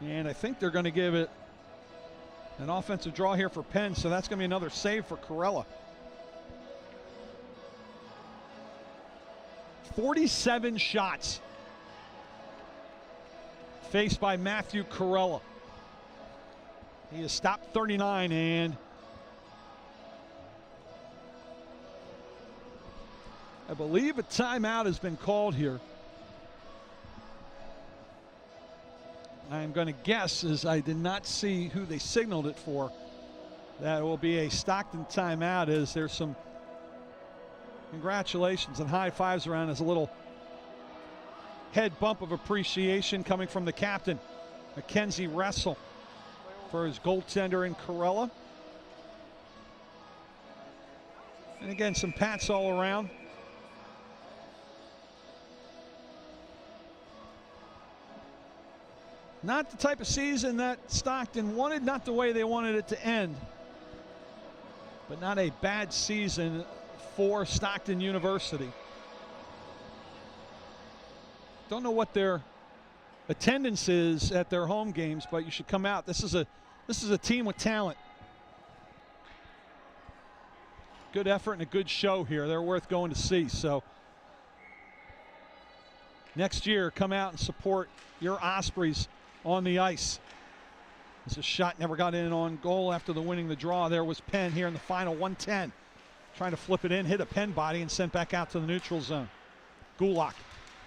And I think they're going to give it an offensive draw here for Penn, so that's going to be another save for Corella. 47 shots faced by Matthew Corella. He has stopped 39, and I believe a timeout has been called here. I'm going to guess, as I did not see who they signaled it for, that it will be a Stockton timeout, as there's some congratulations and high fives around as a little head bump of appreciation coming from the captain, Mackenzie Russell, for his goaltender in Corella. And again, some pats all around. Not the type of season that Stockton wanted, not the way they wanted it to end, but not a bad season for Stockton University. Don't know what their attendance is at their home games, but you should come out. This is a team with talent. Good effort and a good show here. They're worth going to see. So next year, come out and support your Ospreys on the ice. This a shot never got in on goal after the winning the draw. There was Penn here in the final 110. Trying to flip it in, hit a Penn body and sent back out to the neutral zone. Gulak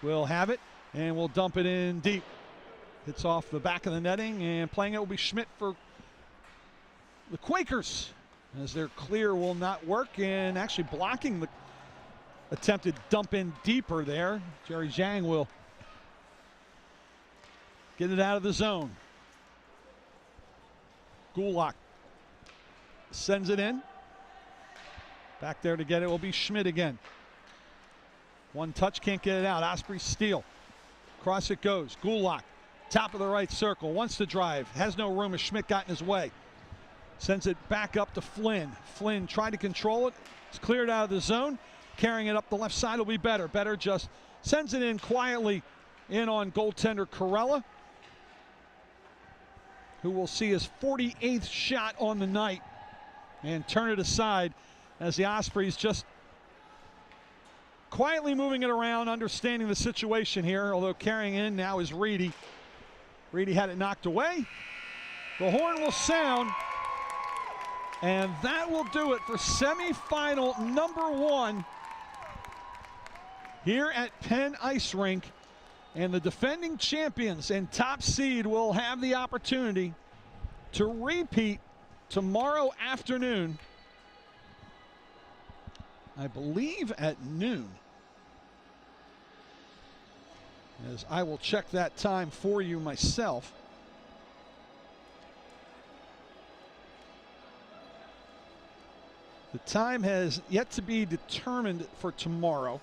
will have it and will dump it in deep. Hits off the back of the netting, and playing it will be Schmidt for the Quakers, as their clear will not work, and actually blocking the attempted dump in deeper there. Jerry Zhang will get it out of the zone. Gulak sends it in. Back there to get it will be Schmidt again. One touch, can't get it out. Ospreys steal. Cross it goes. Gulak, top of the right circle, wants to drive. Has no room as Schmidt got in his way. Sends it back up to Flynn. Flynn tried to control it. It's cleared out of the zone. Carrying it up the left side will be better. Better just sends it in quietly in on goaltender Corella, who will see his 48th shot on the night and turn it aside, as the Ospreys just quietly moving it around, understanding the situation here, although carrying in now is Reedy. Reedy had it knocked away. The horn will sound, and that will do it for semifinal number 1 here at Penn Ice Rink. And the defending champions and top seed will have the opportunity to repeat tomorrow afternoon, I believe at noon, as I will check that time for you myself. The time has yet to be determined for tomorrow.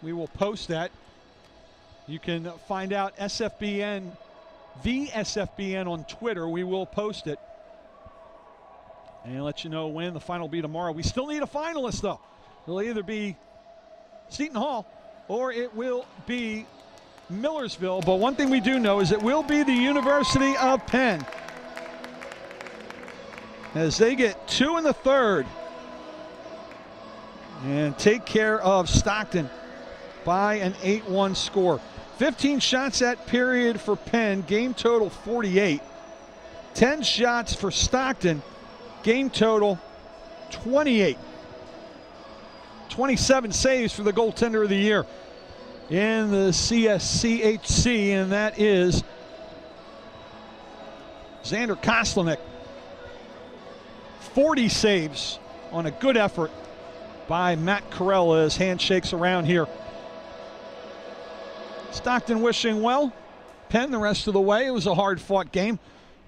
We will post that. You can find out SFBN, the SFBN on Twitter. We will post it and let you know when. The final will be tomorrow. We still need a finalist, though. It'll either be Seton Hall or it will be Millersville. But one thing we do know is it will be the University of Penn, as they get 2 in the third. and take care of Stockton by an 8-1 score. 15 shots at period for Penn, game total 48. 10 shots for Stockton, game total 28. 27 saves for the goaltender of the year in the CSCHC, and that is Xander Kostlanek. 40 saves on a good effort by Matt Carella as handshakes around here. Stockton wishing well. Penn the rest of the way. It was a hard-fought game.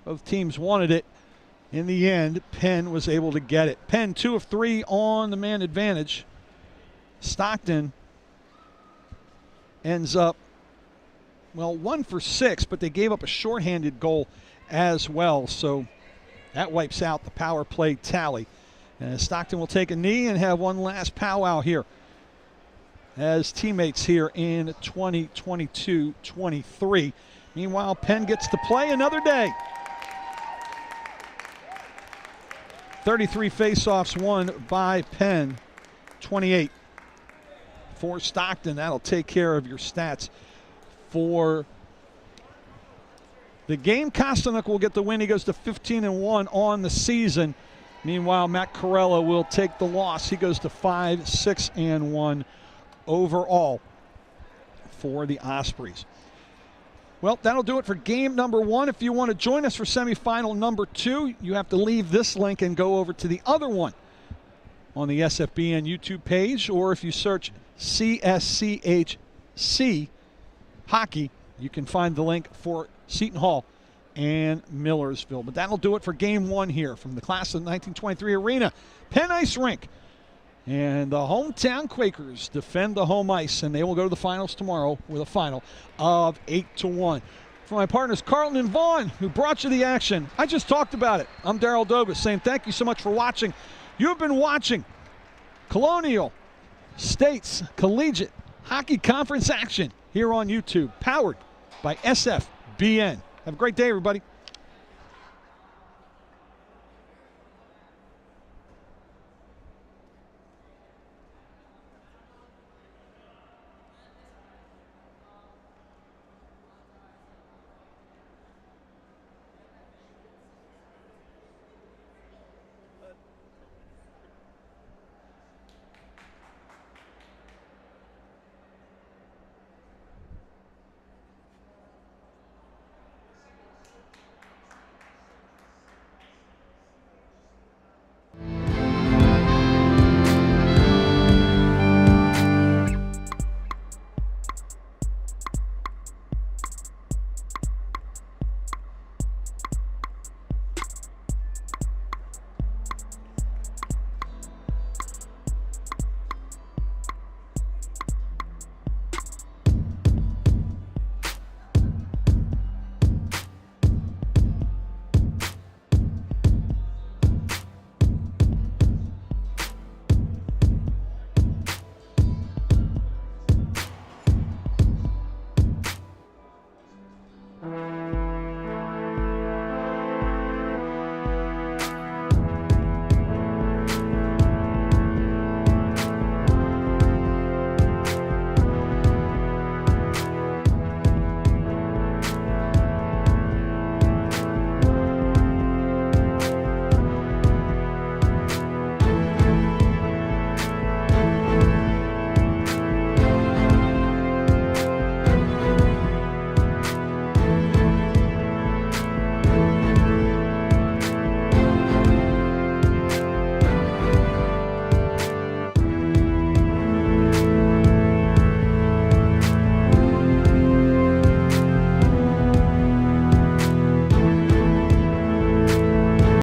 Both teams wanted it. In the end, Penn was able to get it. Penn 2 of 3 on the man advantage. Stockton ends up, well, 1 for 6, but they gave up a shorthanded goal as well. So that wipes out the power play tally. And Stockton will take a knee and have one last powwow here as teammates here in 2022-23. Meanwhile, Penn gets to play another day. 33 faceoffs won by Penn, 28 for Stockton. That'll take care of your stats for the game. Kostlanek will get the win. He goes to 15-1 on the season. Meanwhile, Matt Carella will take the loss. He goes to 5-6-1 overall for the Ospreys. Well, that'll do it for game number 1. If you want to join us for semifinal number 2, you have to leave this link and go over to the other one on the SFBN YouTube page, or if you search CSCHC hockey, you can find the link for Seton Hall and Millersville. But that'll do it for game 1 here from the class of 1923 arena, Penn Ice Rink. And the hometown Quakers defend the home ice, and they will go to the finals tomorrow with a final of 8-1. For my partners, Carlton and Vaughn, who brought you the action, I just talked about it. I'm Darryl Dobis saying thank you so much for watching. You've been watching Colonial States Collegiate Hockey Conference action here on YouTube, powered by SFBN. Have a great day, everybody.